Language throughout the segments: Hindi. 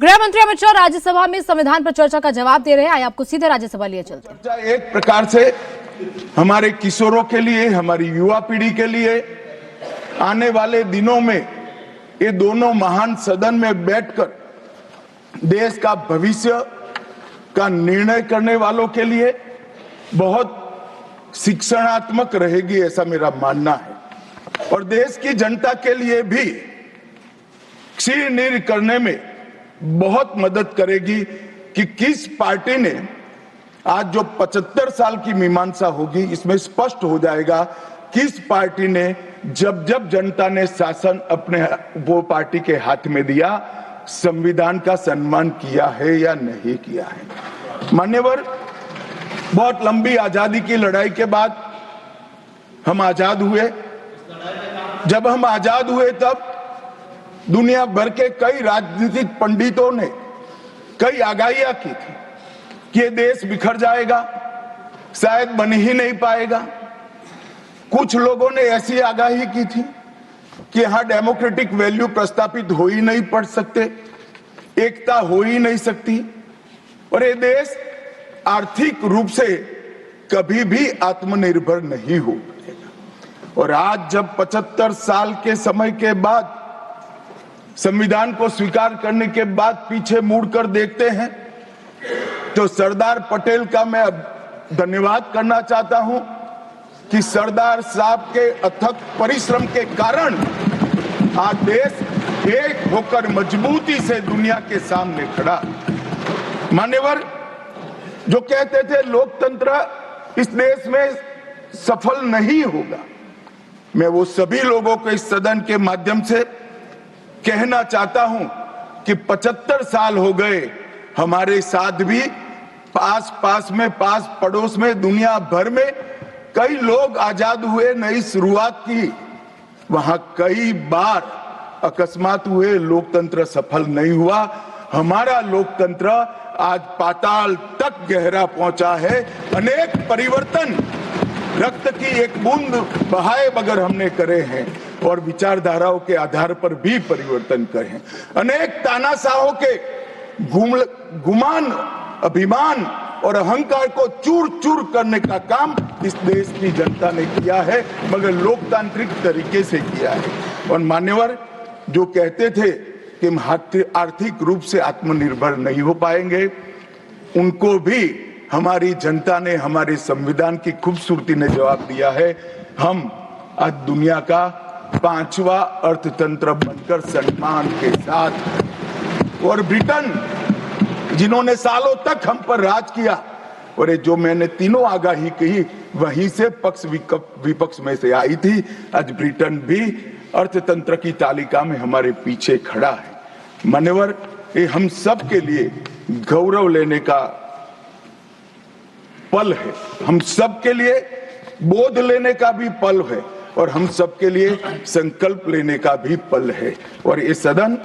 गृह मंत्री अमित शाह राज्यसभा में संविधान पर चर्चा का जवाब दे रहे हैं। आइए आपको सीधे राज्यसभा लिए चलते हैं। एक प्रकार से हमारे किशोरों के लिए, हमारी युवा पीढ़ी के लिए आने वाले दिनों में ये दोनों महान सदन में बैठकर देश का भविष्य का निर्णय करने वालों के लिए बहुत शिक्षणात्मक रहेगी, ऐसा मेरा मानना है। और देश की जनता के लिए भी क्षीर करने में बहुत मदद करेगी कि किस पार्टी ने आज जो 75 साल की मीमांसा होगी, इसमें स्पष्ट हो जाएगा किस पार्टी ने जब जब जनता ने शासन अपने वो पार्टी के हाथ में दिया, संविधान का सम्मान किया है या नहीं किया है। मान्यवर, बहुत लंबी आजादी की लड़ाई के बाद हम आजाद हुए। जब हम आजाद हुए तब दुनिया भर के कई राजनीतिक पंडितों ने कई आगाहियां की थी कि ये देश बिखर जाएगा, शायद बन ही नहीं पाएगा। कुछ लोगों ने ऐसी आगाही की थी कि यहां डेमोक्रेटिक वैल्यू प्रस्तापित हो ही नहीं पड़ सकते, एकता हो ही नहीं सकती और ये देश आर्थिक रूप से कभी भी आत्मनिर्भर नहीं हो पाएगा। और आज जब 75 साल के समय के बाद संविधान को स्वीकार करने के बाद पीछे मुड़कर देखते हैं तो सरदार पटेल का मैं धन्यवाद करना चाहता हूं कि सरदार साहब के अथक परिश्रम के कारण आज देश एक होकर मजबूती से दुनिया के सामने खड़ा। मान्यवर, जो कहते थे लोकतंत्र इस देश में सफल नहीं होगा, मैं वो सभी लोगों को इस सदन के माध्यम से कहना चाहता हूं कि 75 साल हो गए, हमारे साथ भी पास पास में, पास पड़ोस में, दुनिया भर में कई लोग आजाद हुए, नई शुरुआत की, वहां कई बार अकस्मात हुए, लोकतंत्र सफल नहीं हुआ। हमारा लोकतंत्र आज पाताल तक गहरा पहुंचा है। अनेक परिवर्तन रक्त की एक बूंद बहाए बगैर हमने करे हैं और विचारधाराओं के आधार पर भी परिवर्तन करे हैं। अनेक तानाशाहों के गुमान, अभिमान और अहंकार को चूर चूर करने का काम इस देश की जनता ने किया है, मगर लोकतांत्रिक तरीके से किया है। और मान्यवर, जो कहते थे कि हम आर्थिक रूप से आत्मनिर्भर नहीं हो पाएंगे, उनको भी हमारी जनता ने, हमारे संविधान की खूबसूरती ने जवाब दिया है। हम आज दुनिया का 5वां अर्थतंत्र बनकर सम्मान के साथ, और ब्रिटेन जिन्होंने सालों तक हम पर राज किया, और ये जो मैंने तीनों आगाही कही वहीं से पक्ष विपक्ष में से आई थी, आज ब्रिटेन भी अर्थतंत्र की तालिका में हमारे पीछे खड़ा है। मान्यवर, ये हम सब के लिए गौरव लेने का पल है, हम सब के लिए बोध लेने का भी पल है और हम सब के लिए संकल्प लेने का भी पल है। और ये सदन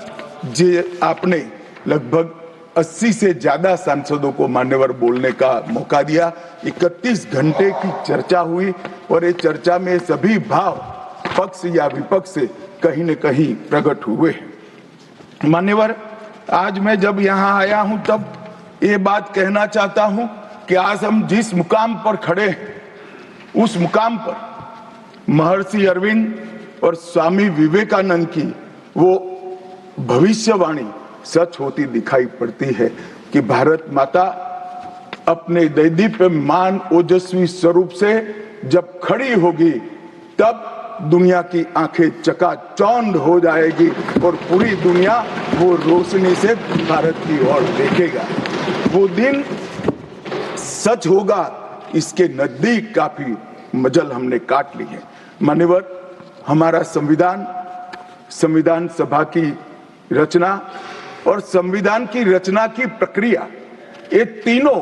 जे आपने लगभग 80 से ज्यादा सांसदों को मान्यवर बोलने का मौका दिया, 31 घंटे की चर्चा हुई और ये चर्चा में सभी भाव पक्ष या विपक्ष से कहीं न कहीं प्रकट हुए। मान्यवर, आज मैं जब यहाँ आया हूं तब ये बात कहना चाहता हूं कि आज हम जिस मुकाम पर खड़े हैं, उस मुकाम पर महर्षि अरविंद और स्वामी विवेकानंद की वो भविष्यवाणी सच होती दिखाई पड़ती है कि भारत माता अपने दैदीप्यमान ओजस्वी स्वरूप से जब खड़ी होगी तब दुनिया की आंखें चकाचौंध हो जाएगी और पूरी दुनिया वो रोशनी से भारत की ओर देखेगा। वो दिन सच होगा, इसके नजदीक काफी मजल हमने काट ली है। मान्यवर, हमारा संविधान सभा की रचना और संविधान की रचना की प्रक्रिया, ये तीनों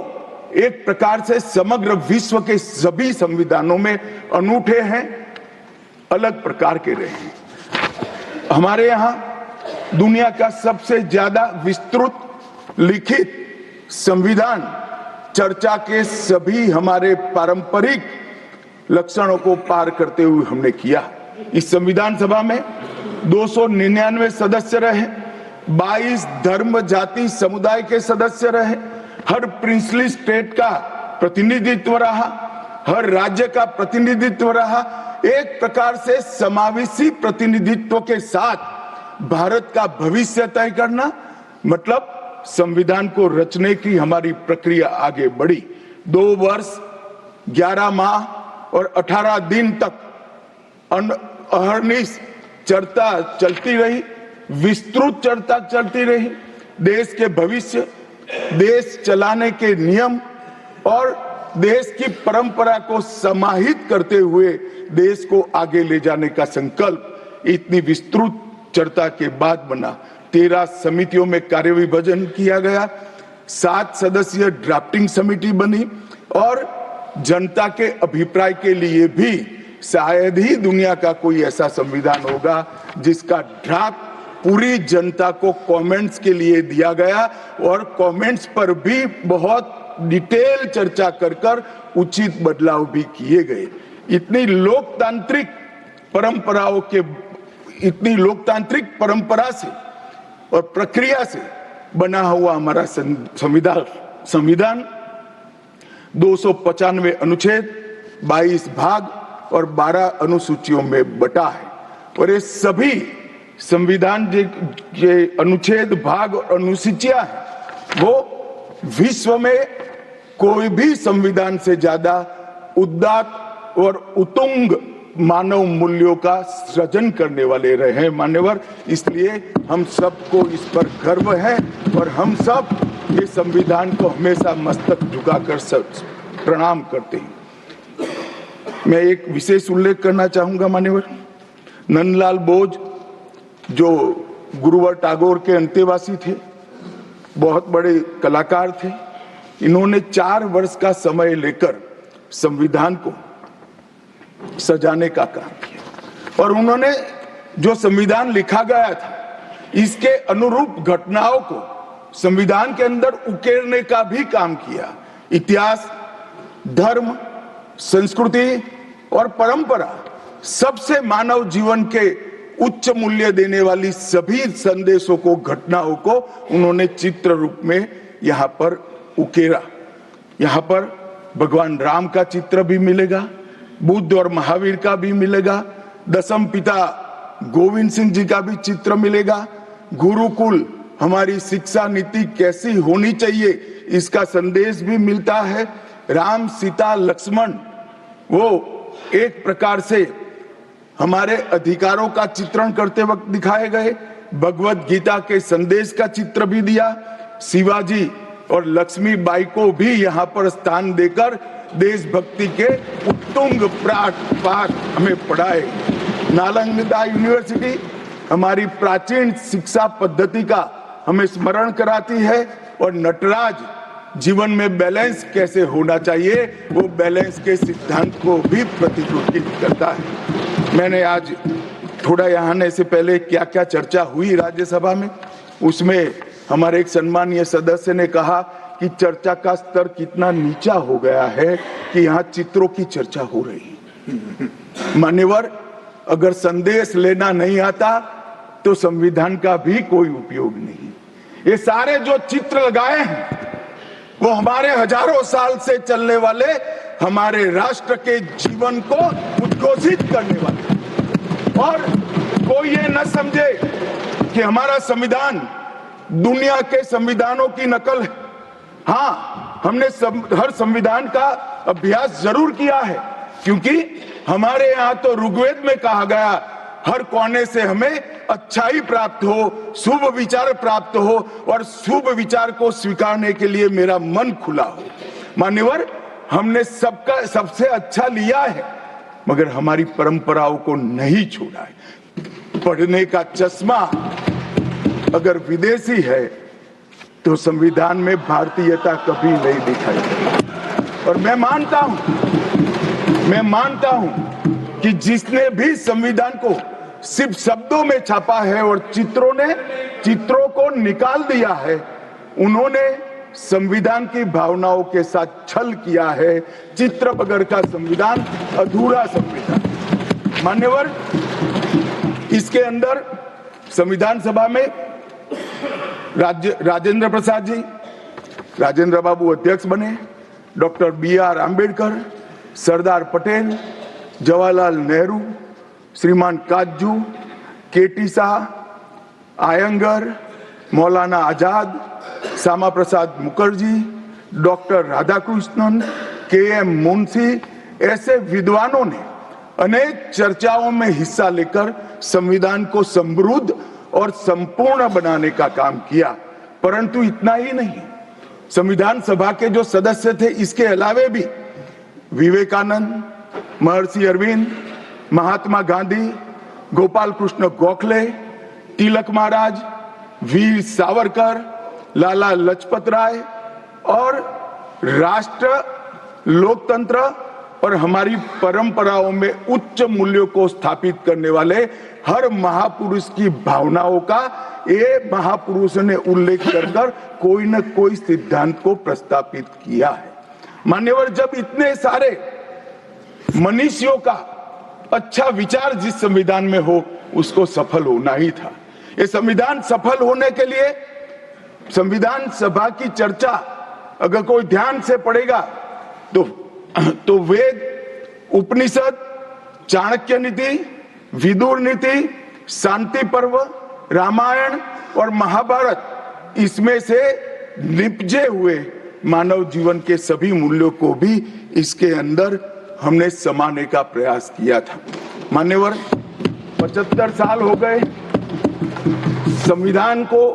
एक प्रकार से समग्र विश्व के सभी संविधानों में अनूठे हैं, अलग प्रकार के रहे हैं। हमारे यहाँ दुनिया का सबसे ज्यादा विस्तृत लिखित संविधान चर्चा के सभी हमारे पारंपरिक लक्षणों को पार करते हुए हमने किया। इस संविधान सभा में 299 सदस्य रहे 22 धर्म जाति समुदाय के सदस्य रहे, हर प्रिंसली स्टेट का प्रतिनिधित्व रहा, हर राज्य का प्रतिनिधित्व रहा। एक प्रकार से समावेशी प्रतिनिधित्व के साथ भारत का भविष्य तय करना, मतलब संविधान को रचने की हमारी प्रक्रिया आगे बढ़ी। 2 वर्ष 11 माह और 18 दिन तक अहर्निश चर्चा चलती रही, विस्तृत चर्चा चलती रही। देश के भविष्य, देश चलाने के नियम और देश की परंपरा को समाहित करते हुए देश को आगे ले जाने का संकल्प इतनी विस्तृत चर्चा के बाद बना। 13 समितियों में कार्यविभाजन किया गया, 7 सदस्यीय ड्राफ्टिंग समिति बनी और जनता के अभिप्राय के लिए भी शायद ही दुनिया का कोई ऐसा संविधान होगा जिसका ड्राफ्ट पूरी जनता को कमेंट्स के लिए दिया गया और कमेंट्स पर भी बहुत डिटेल चर्चा कर उचित बदलाव भी किए गए। इतनी लोकतांत्रिक परंपरा से और प्रक्रिया से बना हुआ हमारा संविधान 295 अनुच्छेद, 22 भाग और 12 अनुसूचियों में बटा है। और ये सभी संविधान के अनुच्छेद, भाग और अनुसूचियां हैं, वो विश्व में कोई भी संविधान से ज्यादा उदात्त और उत्तुंग मानव मूल्यों का सृजन करने वाले रहे हैं मान्यवर। इसलिए हम सबको इस पर गर्व है और हम सब ये संविधान को हमेशा मस्तक झुकाकर प्रणाम करते हैं। मैं एक विशेष उल्लेख करना चाहूंगा मान्यवर। नंदलाल बोस जो गुरुवर टैगोर के अंतेवासी थे, बहुत बड़े कलाकार थे, इन्होंने 4 वर्ष का समय लेकर संविधान को सजाने का काम किया और उन्होंने जो संविधान लिखा गया था इसके अनुरूप घटनाओं को संविधान के अंदर उकेरने का भी काम किया। इतिहास, धर्म, संस्कृति और परंपरा, सबसे मानव जीवन के उच्च मूल्य देने वाली सभी संदेशों को, घटनाओं को उन्होंने चित्र रूप में यहाँ पर उकेरा। यहाँ पर भगवान राम का चित्र भी मिलेगा, बुद्ध और महावीर का भी मिलेगा, दशम पिता गोविंद सिंह जी का भी चित्र मिलेगा। गुरुकुल, हमारी शिक्षा नीति कैसी होनी चाहिए, इसका संदेश भी मिलता है। राम, सीता, लक्ष्मण वो एक प्रकार से हमारे अधिकारों का चित्रण करते वक्त दिखाए गए। भगवत गीता के संदेश का चित्र भी दिया। शिवाजी और लक्ष्मीबाई को भी यहाँ पर स्थान देकर देशभक्ति के उत्तुंग पाठ हमें पढ़ाए। नालंदा यूनिवर्सिटी हमारी प्राचीन शिक्षा पद्धति का हमें स्मरण कराती है और नटराज जीवन में बैलेंस कैसे होना चाहिए, वो बैलेंस के सिद्धांत को भी प्रतिरूपित करता है। मैंने आज थोड़ा यहाँ आने से पहले क्या क्या चर्चा हुई राज्यसभा में, उसमें हमारे एक सम्मानीय सदस्य ने कहा कि चर्चा का स्तर कितना नीचा हो गया है कि यहाँ चित्रों की चर्चा हो रही है। मान्यवर, अगर संदेश लेना नहीं आता तो संविधान का भी कोई उपयोग नहीं। ये सारे जो चित्र लगाए हैं वो हमारे हजारों साल से चलने वाले हमारे राष्ट्र के जीवन को उद्घोषित करने वाले, और कोई ये न समझे कि हमारा संविधान दुनिया के संविधानों की नकल है। हाँ, हमने हर संविधान का अभ्यास जरूर किया है, क्योंकि हमारे यहाँ तो ऋग्वेद में कहा गया हर कोने से हमें अच्छाई प्राप्त हो, शुभ विचार प्राप्त हो और शुभ विचार को स्वीकारने के लिए मेरा मन खुला हो। मान्यवर, हमने सबका सबसे अच्छा लिया है, मगर हमारी परंपराओं को नहीं छोड़ा है। पढ़ने का चश्मा अगर विदेशी है तो संविधान में भारतीयता कभी नहीं दिखाई देती। और मैं मानता हूं कि जिसने भी संविधान को सिर्फ शब्दों में छापा है और चित्रों को निकाल दिया है, उन्होंने संविधान की भावनाओं के साथ छल किया है। चित्र बगैर का संविधान अधूरा संविधान। मान्यवर, इसके अंदर संविधान सभा में राजेंद्र प्रसाद जी, राजेंद्र बाबू अध्यक्ष बने, डॉक्टर BR आंबेडकर, सरदार पटेल, जवाहरलाल नेहरू, श्रीमान काजू, KT Shah, Iyengar, Maulana Azad, Shyama Prasad Mukherjee, doctor Radhakrishnan, KM Munshi, ऐसे विद्वानों ने अनेक चर्चाओं में हिस्सा लेकर संविधान को समृद्ध और संपूर्ण बनाने का काम किया। परंतु इतना ही नहीं, संविधान सभा के जो सदस्य थे, इसके अलावे भी विवेकानंद, महर्षि अरविंद, महात्मा गांधी, गोपाल कृष्ण गोखले, तिलक महाराज, वीर सावरकर, लाला लजपत राय और राष्ट्र, लोकतंत्र और हमारी परंपराओं में उच्च मूल्यों को स्थापित करने वाले हर महापुरुष की भावनाओं का ये महापुरुषों ने उल्लेख कर कोई न कोई सिद्धांत को प्रस्तापित किया है। मान्यवर, जब इतने सारे मनुष्यों का अच्छा विचार जिस संविधान में हो, उसको सफल होना ही था। ये संविधान सफल होने के लिए संविधान सभा की चर्चा अगर कोई ध्यान से पढ़ेगा तो वेद, उपनिषद, चाणक्य नीति, विदुर नीति, शांति पर्व, रामायण और महाभारत, इसमें से निपजे हुए मानव जीवन के सभी मूल्यों को भी इसके अंदर हमने समाने का प्रयास किया था। मान्यवर, 75 साल हो गए संविधान को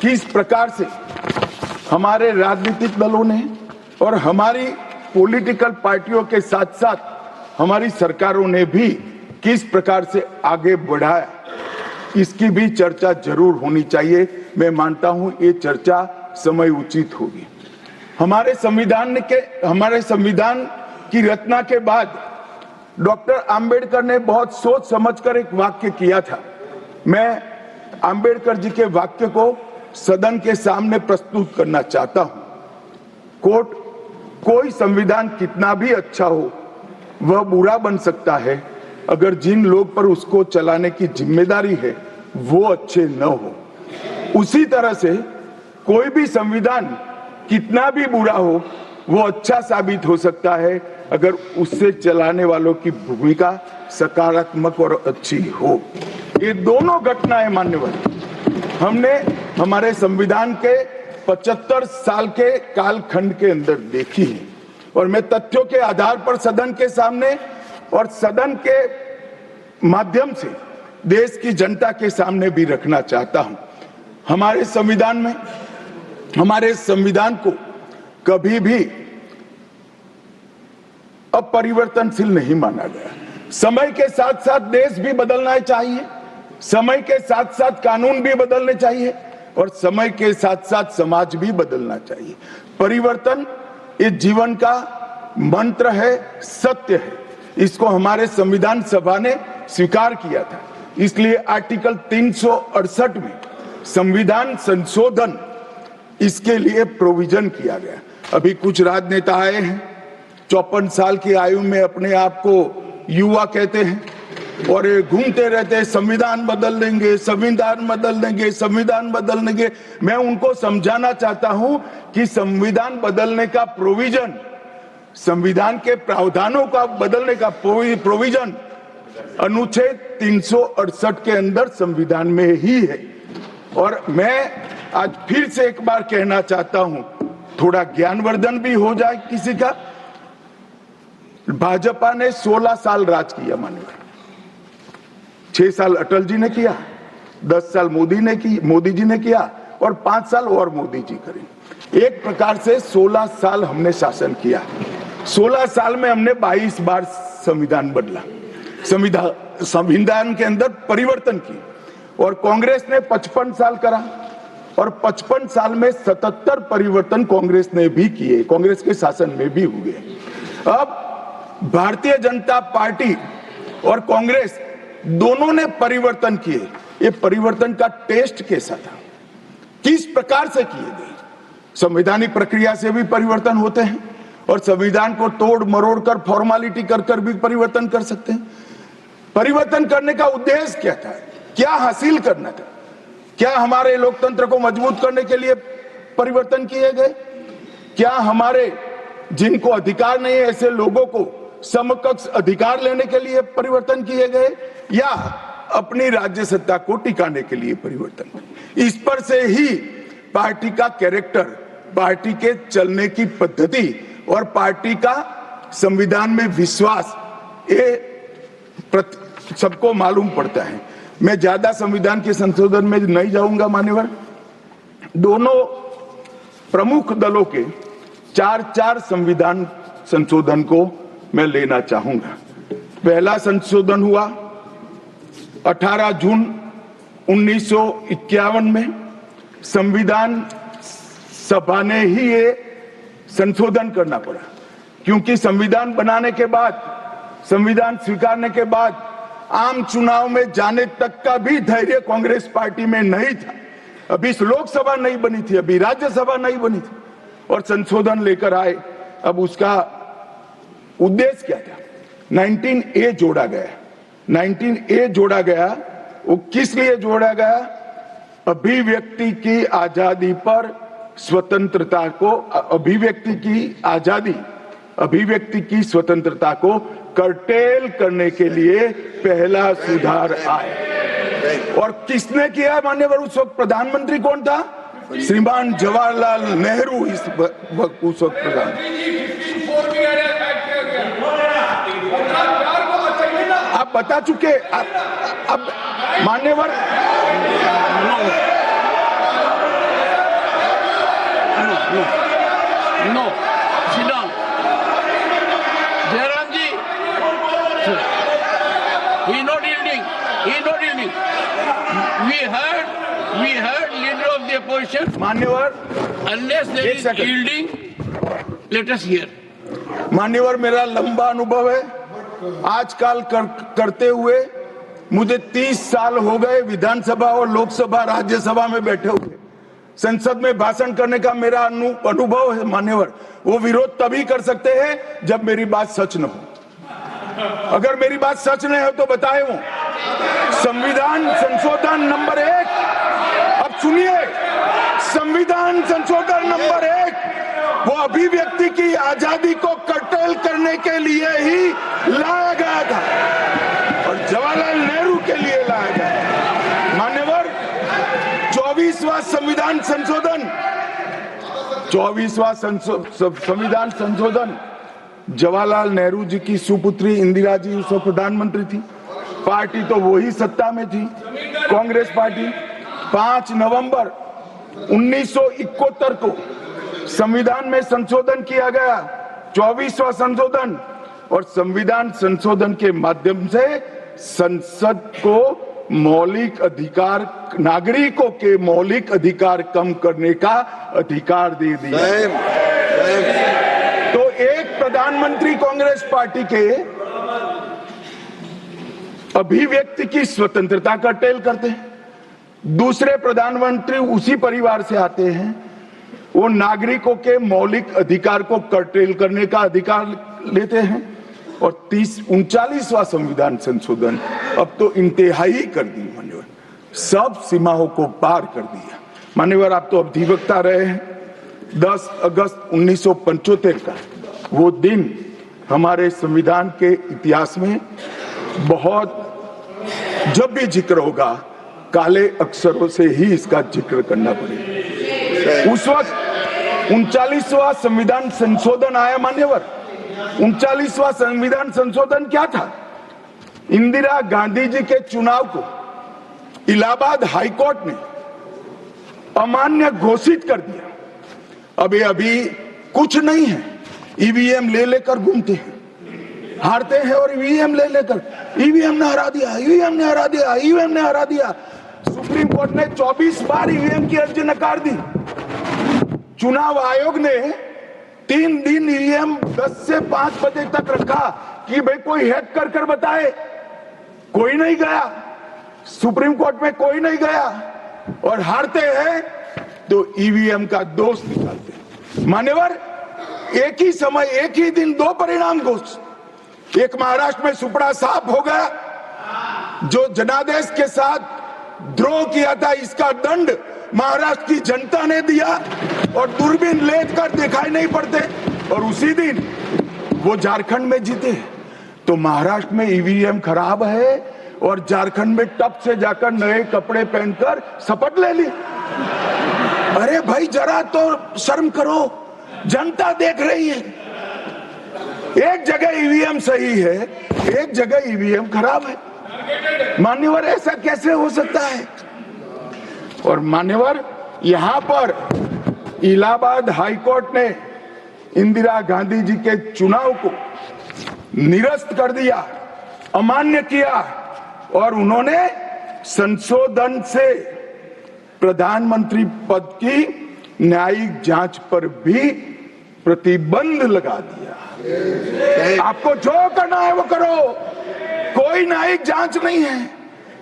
किस प्रकार से हमारे राजनीतिक दलों ने और हमारी पॉलिटिकल पार्टियों के साथ साथ हमारी सरकारों ने भी किस प्रकार से आगे बढ़ाया, इसकी भी चर्चा जरूर होनी चाहिए। मैं मानता हूं ये चर्चा समय उचित होगी। हमारे संविधान की रचना के बाद डॉक्टर आंबेडकर ने बहुत सोच समझकर एक वाक्य किया था। मैं आंबेडकर जी के वाक्य को सदन के सामने प्रस्तुत करना चाहता हूं। कोट, कोई संविधान कितना भी अच्छा हो, वह बुरा बन सकता है अगर जिन लोग पर उसको चलाने की जिम्मेदारी है वो अच्छे न हो। उसी तरह से कोई भी संविधान कितना भी बुरा हो, वो अच्छा साबित हो सकता है अगर उससे चलाने वालों की भूमिका सकारात्मक और अच्छी हो। ये दोनों घटनाएं मान्यवर हमने हमारे संविधान के 75 साल के कालखंड के अंदर देखी है और मैं तथ्यों के आधार पर सदन के सामने और सदन के माध्यम से देश की जनता के सामने भी रखना चाहता हूं। हमारे संविधान को कभी भी अपरिवर्तनशील नहीं माना गया। समय के साथ साथ देश भी बदलना चाहिए, समय के साथ साथ कानून भी बदलने चाहिए और समय के साथ साथ समाज भी बदलना चाहिए। परिवर्तन ये जीवन का मंत्र है, सत्य है। इसको हमारे संविधान सभा ने स्वीकार किया था। इसलिए आर्टिकल 368 में संविधान संशोधन इसके लिए प्रोविजन किया गया। अभी कुछ राजनेता आए हैं, 54 साल की आयु में अपने आप को युवा कहते हैं और ये घूमते रहते हैं, संविधान बदल देंगे, संविधान बदल देंगे, संविधान बदल देंगे। मैं उनको समझाना चाहता हूं कि संविधान बदलने का प्रोविजन, संविधान के प्रावधानों का बदलने का प्रोविजन अनुच्छेद 368 के अंदर संविधान में ही है। और मैं आज फिर से एक बार कहना चाहता हूं, थोड़ा ज्ञानवर्धन भी हो जाए किसी का। भाजपा ने 16 साल राज किया मान्यवर। 6 साल अटल जी ने किया, 10 साल मोदी जी ने किया और 5 साल और मोदी जी करें। एक प्रकार से 16 साल हमने शासन किया। 16 साल में हमने 22 बार संविधान बदला, संविधान के अंदर परिवर्तन की। और कांग्रेस ने 55 साल करा और 55 साल में 77 परिवर्तन कांग्रेस ने भी किए, कांग्रेस के शासन में भी हुए। अब भारतीय जनता पार्टी और कांग्रेस दोनों ने परिवर्तन किए। ये परिवर्तन का टेस्ट कैसा था, किस प्रकार से किए गए? संवैधानिक प्रक्रिया से भी परिवर्तन होते हैं और संविधान को तोड़ मरोड़ कर, फॉर्मेलिटी कर भी परिवर्तन कर सकते हैं। परिवर्तन करने का उद्देश्य क्या था, क्या हासिल करना था? क्या हमारे लोकतंत्र को मजबूत करने के लिए परिवर्तन किए गए? क्या हमारे जिनको अधिकार नहीं है ऐसे लोगों को समकक्ष अधिकार लेने के लिए परिवर्तन किए गए, या अपनी राज्य सत्ता को टिकाने के लिए परिवर्तन? इस पर से ही पार्टी का कैरेक्टर, पार्टी के चलने की पद्धति और पार्टी का संविधान में विश्वास ये सबको मालूम पड़ता है। मैं ज्यादा संविधान के संशोधन में नहीं जाऊंगा मान्यवर। दोनों प्रमुख दलों के 4 संविधान संशोधन को मैं लेना चाहूंगा। पहला संशोधन हुआ 18 जून 1951 में। संविधान सभा ने ही ये संशोधन करना पड़ा, क्योंकि संविधान बनाने के बाद, संविधान स्वीकारने के बाद आम चुनाव में जाने तक का भी धैर्य कांग्रेस पार्टी में नहीं था। अभी लोकसभा नहीं बनी थी, अभी राज्यसभा नहीं बनी थी, और संशोधन लेकर आए। अब उसका उद्देश्य क्या था? 19A जोड़ा गया। 19A जोड़ा गया, वो किस लिए जोड़ा गया? अभिव्यक्ति की आजादी पर स्वतंत्रता को, अभिव्यक्ति की आजादी, अभिव्यक्ति की स्वतंत्रता को कर्टेल करने के लिए पहला सुधार आया। और किसने किया मान्यवर? उस वक्त प्रधानमंत्री कौन था? श्रीमान जवाहरलाल नेहरू उस वक्त प्रधान। आप बता चुके। अब मान्यवर No, sit down. Jairam ji, he not yielding. He not yielding. We heard leader of the opposition. मान्यवर, Unless there is yielding, let us hear. मान्यवर, मेरा लंबा अनुभव है आजकल करते हुए। मुझे 30 साल हो गए विधानसभा और लोकसभा राज्यसभा में बैठे हुए। संसद में भाषण करने का मेरा अनुभव है मान्यवर। वो विरोध तभी कर सकते हैं जब मेरी बात सच न हो। अगर मेरी बात सच नहीं हो तो बताए वो संविधान संशोधन नंबर 1, अब सुनिए, संविधान संशोधन नंबर 1 वो अभिव्यक्ति की आजादी को कर्टेल करने के लिए ही लाया गया था, और जवाहरलाल नेहरू के लिए लाया गया। मान्यवर, 24वां संविधान संशोधन, 24वां संविधान संशोधन जवाहरलाल नेहरू जी की सुपुत्री इंदिरा जी उस वक्त प्रधानमंत्री थी। पार्टी तो वही सत्ता में थी, कांग्रेस पार्टी। 5 नवंबर 1971 को संविधान में संशोधन किया गया, 24वां संशोधन। और संविधान संशोधन के माध्यम से संसद को मौलिक अधिकार, नागरिकों के मौलिक अधिकार कम करने का अधिकार दे दिया। तो एक प्रधानमंत्री कांग्रेस पार्टी के अभिव्यक्ति की स्वतंत्रता का टेल करते हैं, दूसरे प्रधानमंत्री उसी परिवार से आते हैं, वो नागरिकों के मौलिक अधिकार को कर्टेल करने का अधिकार लेते हैं। और 39वां संविधान संशोधन अब तो इंतहाई कर दी मान्यवर, सब सीमाओं को पार कर दिया। मान्यवर, आप तो अधिवक्ता रहे हैं। 10 अगस्त 1975 का वो दिन हमारे संविधान के इतिहास में बहुत, जब भी जिक्र होगा काले अक्षरों से ही इसका जिक्र करना पड़ेगा। उस वक्त 39वां संविधान संशोधन आया मान्यवर। 39वां संविधान संशोधन क्या था? इंदिरा गांधी जी के चुनाव को इलाहाबाद हाईकोर्ट ने अमान्य घोषित कर दिया। अभी कुछ नहीं है, ईवीएम ले लेकर घूमते हैं, हारते हैं और ईवीएम ले लेकर, ईवीएम ने हरा दिया, ईवीएम ने हरा दिया, ईवीएम ने हरा दिया। सुप्रीम कोर्ट ने 24 बार ईवीएम की अर्जी नकार दी। चुनाव आयोग ने 3 दिन ईवीएम 10 से 5 बजे तक रखा कि भाई कोई हैक कर बताए। कोई नहीं गया, सुप्रीम कोर्ट में कोई नहीं गया, और हारते हैं तो ईवीएम का दोष निकालते हैं। मान्यवर, एक ही समय, एक ही दिन 2 परिणाम घोषित। एक महाराष्ट्र में सुपड़ा साफ हो गया, जो जनादेश के साथ द्रोह किया था, इसका दंड महाराष्ट्र की जनता ने दिया और दूरबीन लेकर दिखाई नहीं पड़ते, और उसी दिन वो झारखंड में जीते। तो महाराष्ट्र में ईवीएम खराब है और झारखंड में टप से जाकर नए कपड़े पहनकर शपथ ले ली। अरे भाई जरा तो शर्म करो, जनता देख रही है। एक जगह ईवीएम सही है, एक जगह ईवीएम खराब है। मान्यवर ऐसा कैसे हो सकता है? और मान्यवर यहां पर इलाहाबाद हाईकोर्ट ने इंदिरा गांधी जी के चुनाव को निरस्त कर दिया, अमान्य किया, और उन्होंने संशोधन से प्रधानमंत्री पद की न्यायिक जांच पर भी प्रतिबंध लगा दिया। आपको जो करना है वो करो, कोई न्यायिक जांच नहीं है।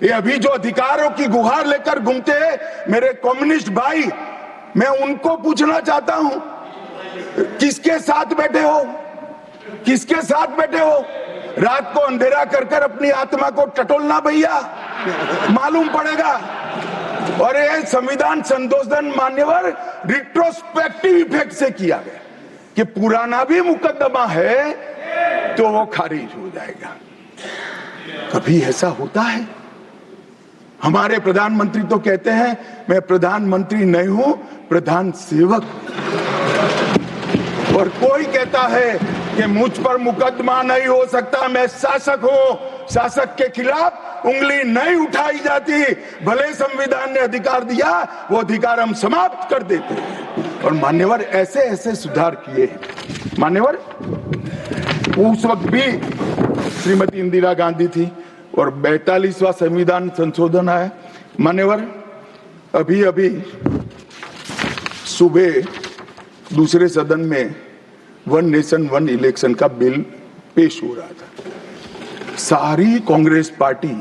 ये अभी जो अधिकारों की गुहार लेकर घूमते हैं मेरे कम्युनिस्ट भाई, मैं उनको पूछना चाहता हूं, किसके साथ बैठे हो? किसके साथ बैठे हो? रात को अंधेरा कर कर अपनी आत्मा को टटोलना भैया, मालूम पड़ेगा। और ये संविधान संशोधन मान्यवर रिट्रोस्पेक्टिव इफेक्ट से किया गया कि पुराना भी मुकदमा है तो वो खारिज हो जाएगा। कभी ऐसा होता है? हमारे प्रधानमंत्री तो कहते हैं मैं प्रधानमंत्री नहीं हूं, प्रधान सेवक। और कोई कहता है कि मुझ पर मुकदमा नहीं हो सकता, मैं शासक हूं, शासक के खिलाफ उंगली नहीं उठाई जाती। भले संविधान ने अधिकार दिया, वो अधिकार हम समाप्त कर देते हैं। और मान्यवर ऐसे ऐसे सुधार किए। मान्यवर उस वक्त भी श्रीमती इंदिरा गांधी थी और 42वां संविधान संशोधन आया। मान्यवर अभी अभी सुबह दूसरे सदन में वन नेशन वन इलेक्शन का बिल पेश हो रहा था। सारी कांग्रेस पार्टी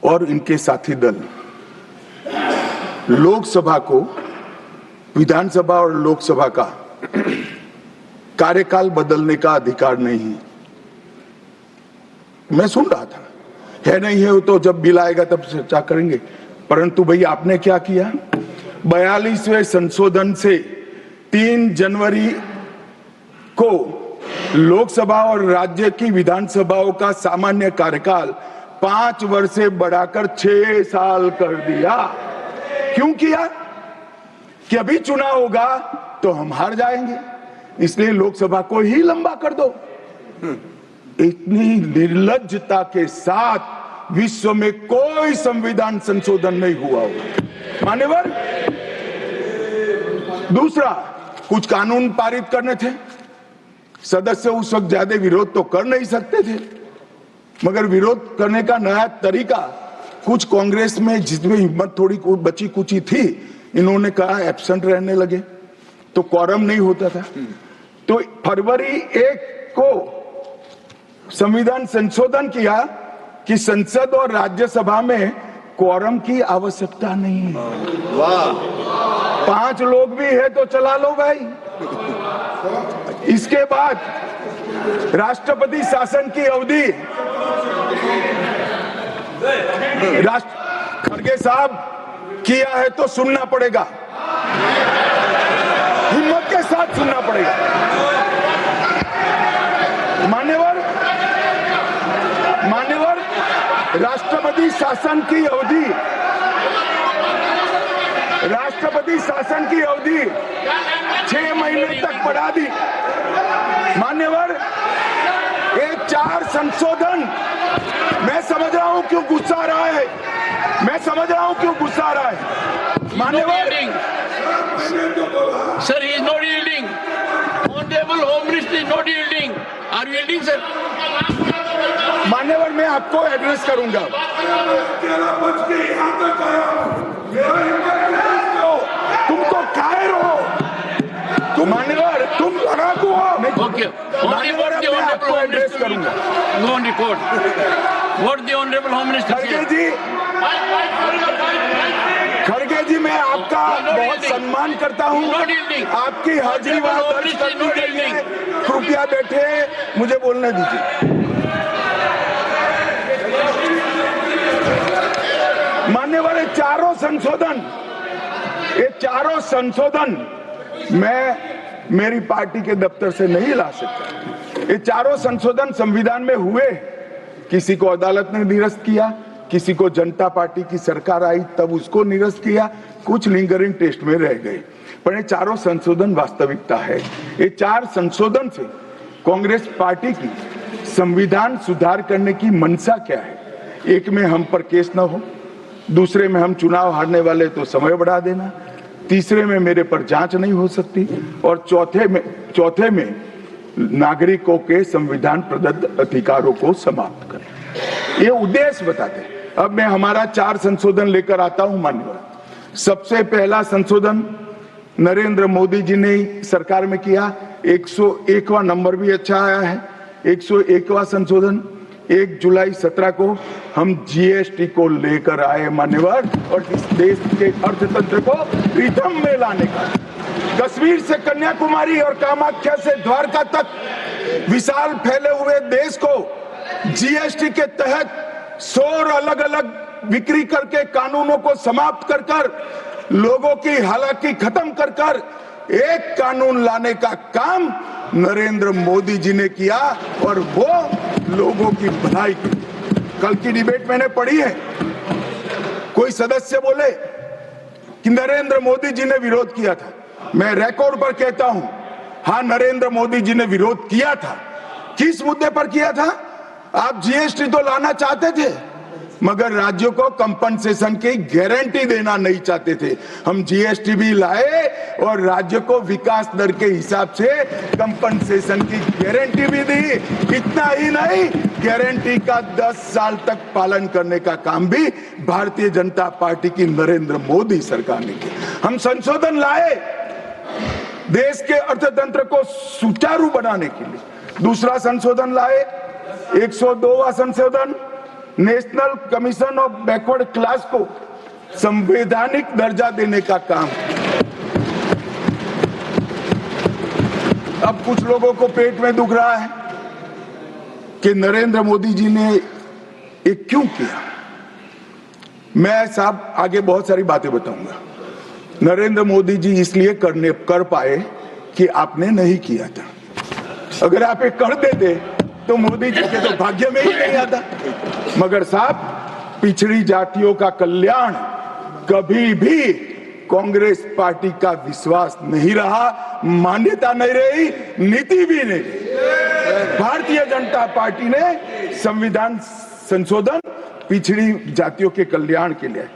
और इनके साथी दल लोकसभा को, विधानसभा और लोकसभा का कार्यकाल बदलने का अधिकार नहीं है। मैं सुन रहा था, है नहीं है तो जब बिल आएगा तब चर्चा करेंगे। परंतु भाई आपने क्या किया? 42वें संशोधन से 3 जनवरी को लोकसभा और राज्य की विधानसभाओं का सामान्य कार्यकाल 5 वर्ष से बढ़ाकर 6 साल कर दिया। क्यों किया? कि अभी चुनाव होगा तो हम हार जाएंगे, इसलिए लोकसभा को ही लंबा कर दो। इतनी निर्लज्जता के साथ विश्व में कोई संविधान संशोधन नहीं हुआ होगा। मान्यवर दूसरा, कुछ कानून पारित करने थे, सदस्य उस वक्त ज्यादा विरोध तो कर नहीं सकते थे, मगर विरोध करने का नया तरीका कुछ कांग्रेस में जिसमें हिम्मत थोड़ी बची कुची थी, इन्होंने कहा एब्सेंट रहने लगे तो क्वारम नहीं होता था। तो फरवरी 1 को संविधान संशोधन किया कि संसद और राज्यसभा में क्वारम की आवश्यकता नहीं है। वाह, 5 लोग भी है तो चला लो भाई। इसके बाद राष्ट्रपति शासन की अवधि, खड़गे साहब किया है तो सुनना पड़ेगा, हिम्मत के साथ सुनना पड़ेगा। मान्यवर राष्ट्रपति शासन की अवधि, राष्ट्रपति शासन की अवधि 6 महीने तक बढ़ा दी। मान्यवर ये 4 संशोधन, मैं समझ रहा हूं क्यों गुस्सा आ रहा है, मैं समझ रहा हूं क्यों गुस्सा आ रहा है। मान्यवर Sir, he is not yielding. Honorable Home Minister is not yielding. Are you yielding, sir? मान्यवर मैं आपको एड्रेस करूंगा। तुम तो कायर हो, तुम मान्यवर, तुम लड़ाकू हो। Okay. Only what the Honorable Home Minister will go on report. What the Honorable Home Minister said. खड़गे जी मैं आपका बहुत सम्मान करता हूं, आपकी हाजिरी वहां दर्ज कर दी गई है। कृपया बैठे, मुझे बोलने दीजिए। ये चारों संशोधन मैं मेरी पार्टी के दफ्तर से नहीं ला सकता। ये चारों संशोधन संविधान में हुए, किसी को अदालत ने निरस्त किया, किसी को जनता पार्टी की सरकार आई तब उसको निरस्त किया, कुछ लिंगरिंग टेस्ट में रह गए, पर ये चारों संशोधन वास्तविकता है। ये चार संशोधन से कांग्रेस पार्टी की संविधान सुधार करने की मंशा क्या है? एक में हम पर केस न हो, दूसरे में हम चुनाव हारने वाले तो समय बढ़ा देना, तीसरे में मेरे पर जांच नहीं हो सकती, और चौथे में नागरिकों के संविधान प्रदत्त अधिकारों को समाप्त करें। ये उद्देश्य बताते हैं। अब मैं हमारा चार संशोधन लेकर आता हूं माननीय। सबसे पहला संशोधन नरेंद्र मोदी जी ने सरकार में किया, 101वां नंबर भी अच्छा आया है। 101वां संशोधन 1 जुलाई 17 को हम जीएसटी को लेकर आए मान्यवर, और इस देश के अर्थतंत्र को रिथम में लाने का। कश्मीर से कन्याकुमारी और कामाख्या से द्वारका तक विशाल फैले हुए देश को जीएसटी के तहत 100 अलग अलग बिक्री करके कानूनों को समाप्त कर कर लोगों की हालाकी खत्म कर कर एक कानून लाने का काम नरेंद्र मोदी जी ने किया, और वो लोगों की भलाई की। कल की डिबेट मैंने पढ़ी है, कोई सदस्य बोले कि नरेंद्र मोदी जी ने विरोध किया था। मैं रिकॉर्ड पर कहता हूं, हाँ नरेंद्र मोदी जी ने विरोध किया था। किस मुद्दे पर किया था? आप जीएसटी तो लाना चाहते थे, मगर राज्यों को कंपनसेशन की गारंटी देना नहीं चाहते थे। हम जीएसटी भी लाए और राज्य को विकास दर के हिसाब से कंपनसेशन की गारंटी भी दी। इतना ही नहीं, गारंटी का 10 साल तक पालन करने का काम भी भारतीय जनता पार्टी की नरेंद्र मोदी सरकार ने किया। हम संशोधन लाए देश के अर्थतंत्र को सुचारू बनाने के लिए। दूसरा संशोधन लाए, 102वां संशोधन, national commission of backward class को संवैधानिक दर्जा देने का काम। अब कुछ लोगों को पेट में दुख रहा है कि नरेंद्र मोदी जी ने ये क्यों किया। मैं साहब आगे बहुत सारी बातें बताऊंगा। नरेंद्र मोदी जी इसलिए कर पाए कि आपने नहीं किया था। अगर आप ये कर देते तो मोदी जी के तो भाग्य में ही नहीं आता। मगर साहब, पिछड़ी जातियों का कल्याण कभी भी कांग्रेस पार्टी का विश्वास नहीं रहा, मान्यता नहीं रही, नीति भी नहीं रही। भारतीय जनता पार्टी ने संविधान संशोधन पिछड़ी जातियों के कल्याण के लिए।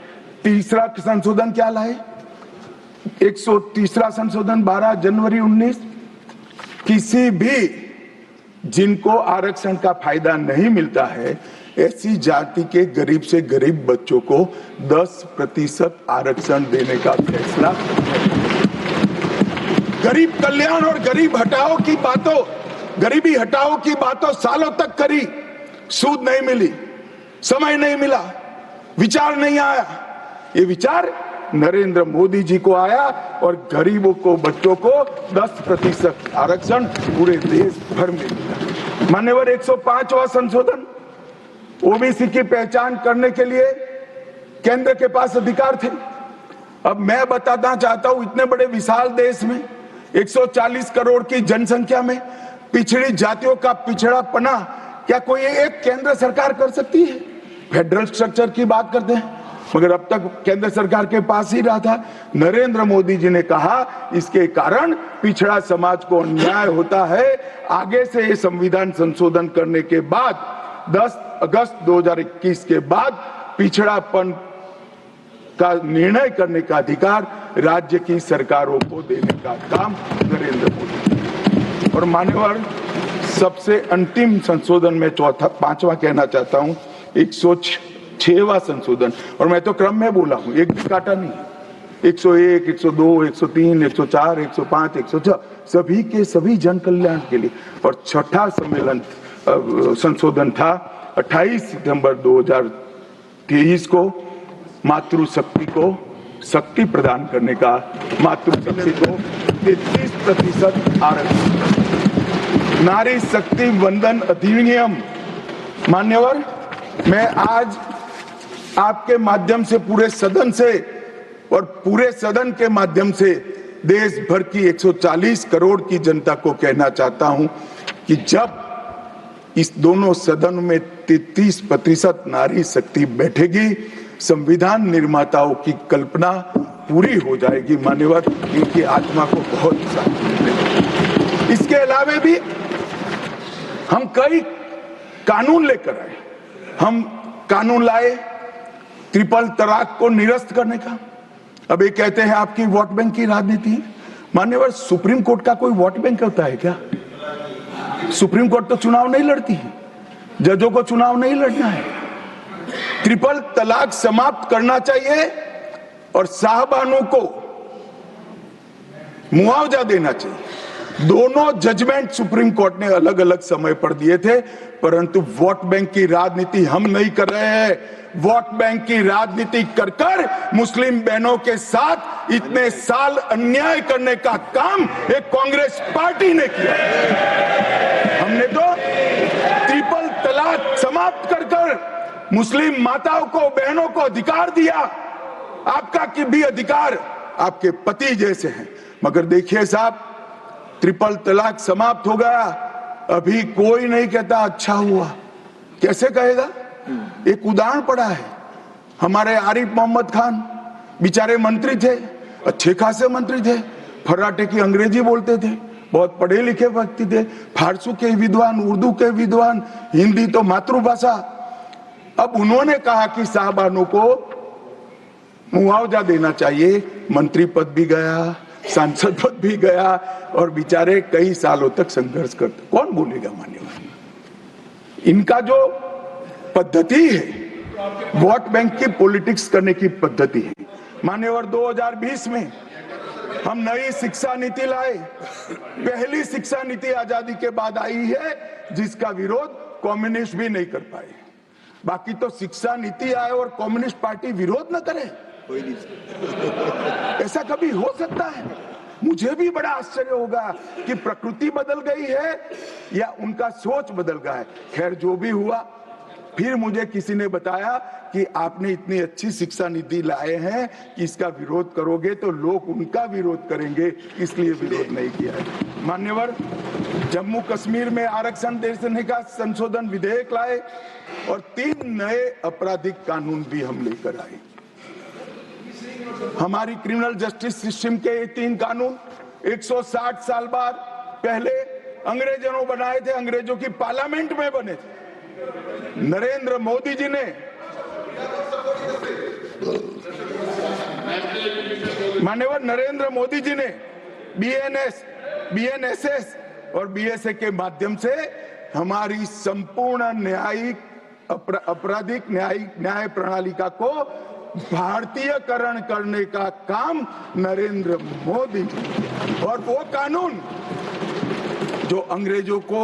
तीसरा संशोधन क्या लाए? 130वां संशोधन 12 जनवरी 19, किसी भी जिनको आरक्षण का फायदा नहीं मिलता है, ऐसी जाति के गरीब से गरीब बच्चों को 10% आरक्षण देने का फैसला। गरीब कल्याण और गरीब हटाओ की बातों, गरीबी हटाओ की बातों सालों तक करी, सूद नहीं मिली, समय नहीं मिला, विचार नहीं आया। ये विचार नरेंद्र मोदी जी को आया और गरीबों को, बच्चों को 10% आरक्षण पूरे देश भर में मिला। मान्यवर 105वां संशोधन, ओबीसी की पहचान करने के लिए केंद्र के पास अधिकार थे। अब मैं बताना चाहता हूं, इतने बड़े विशाल देश में 140 करोड़ की जनसंख्या में पिछड़ी जातियों का पिछड़ापना क्या कोई एक केंद्र सरकार कर सकती है? फेडरल स्ट्रक्चर की बात करते हैं, मगर अब तक केंद्र सरकार के पास ही रहा था। नरेंद्र मोदी जी ने कहा इसके कारण पिछड़ा समाज को अन्याय होता है। आगे से ये संविधान संशोधन करने के बाद 10 अगस्त 2021 के बाद पिछड़ापन का निर्णय करने का अधिकार राज्य की सरकारों को देने का काम नरेंद्र मोदी। और मान्यवर, सबसे अंतिम संशोधन में पांचवा कहना चाहता हूं, 106वां संशोधन, और मैं तो क्रम में बोला हूं, एक भी काटा नहीं। 101, 102, 103, 104, 105, 106 सभी के सभी जन कल्याण के लिए। और छठा सम्मेलन संशोधन था 28 सितंबर 2023 को, मातृशक्ति को शक्ति प्रदान करने का, मातृशक्ति को 33% आरक्षण, नारी शक्ति वंदन अधिनियम। मान्यवर, मैं आज आपके माध्यम से पूरे सदन से और पूरे सदन के माध्यम से देश भर की 140 करोड़ की जनता को कहना चाहता हूं कि जब इस दोनों सदन में 33% नारी शक्ति बैठेगी, संविधान निर्माताओं की कल्पना पूरी हो जाएगी। मान्यवर, इनकी आत्मा को बहुत शांति मिलेगी। इसके अलावा भी हम कई कानून लेकर आए। हम कानून लाए ट्रिपल तलाक को निरस्त करने का। अब ये कहते हैं आपकी वोट बैंक की राजनीति है। मान्यवर, सुप्रीम कोर्ट का कोई वोट बैंक होता है क्या? सुप्रीम कोर्ट तो चुनाव नहीं लड़ती है, जजों को चुनाव नहीं लड़ना है। ट्रिपल तलाक समाप्त करना चाहिए और साहबानों को मुआवजा देना चाहिए। दोनों जजमेंट सुप्रीम कोर्ट ने अलग अलग समय पर दिए थे, परंतु वोट बैंक की राजनीति हम नहीं कर रहे हैं। वोट बैंक की राजनीति कर कर मुस्लिम बहनों के साथ इतने साल अन्याय करने का काम एक कांग्रेस पार्टी ने किया। हमने तो ट्रिपल तलाक समाप्त कर कर मुस्लिम माताओं को, बहनों को अधिकार दिया। आपका कि भी अधिकार आपके पति जैसे हैं। मगर देखिए साहब, ट्रिपल तलाक समाप्त हो गया, अभी कोई नहीं कहता अच्छा हुआ। कैसे कहेगा? एक उदाहरण पड़ा है, हमारे आरिफ मोहम्मद खान बेचारे मंत्री थे, अच्छे खासे मंत्री थे, फर्राटे की अंग्रेजी बोलते थे, बहुत पढ़े लिखे व्यक्ति थे, फारसी के विद्वान, उर्दू के विद्वान, हिंदी तो मातृभाषा। अब उन्होंने कहा कि साहबानों को मुआवजा देना चाहिए। मंत्री पद भी गया, सांसद पद भी गया और बेचारे कई सालों तक संघर्ष करते। कौन बोलेगा? मान्यवर, इनका जो पद्धति है वोट बैंक की पॉलिटिक्स करने की पद्धति है। मान्यवर, 2020 में हम नई शिक्षा नीति लाए। पहली शिक्षा नीति आजादी के बाद आई है जिसका विरोध कम्युनिस्ट भी नहीं कर पाए। बाकी तो शिक्षा नीति आए और कम्युनिस्ट पार्टी विरोध न करे, ऐसा कभी हो सकता है? मुझे भी बड़ा आश्चर्य होगा कि प्रकृति बदल गई है या उनका सोच बदल गया है। खैर, जो भी हुआ, फिर मुझे किसी ने बताया कि आपने इतनी अच्छी शिक्षा नीति लाए हैं कि इसका विरोध करोगे तो लोग उनका विरोध करेंगे, इसलिए विरोध नहीं किया है। मान्यवर, जम्मू कश्मीर में आरक्षण देने का संशोधन विधेयक लाए और 3 नए आपराधिक कानून भी हम लेकर आए। हमारी क्रिमिनल जस्टिस सिस्टम के ये 3 कानून 160 साल बाद पहले अंग्रेजों ने बनाए थे, अंग्रेजों की पार्लियामेंट में बने थे। नरेंद्र मोदी जी ने माननीय नरेंद्र मोदी जी ने बीएनएस, बीएनएसएस और बीएसए के माध्यम से हमारी संपूर्ण न्यायिक आपराधिक न्याय प्रणालिका को भारतीयकरण करने का काम नरेंद्र मोदी जी। और वो कानून जो अंग्रेजों को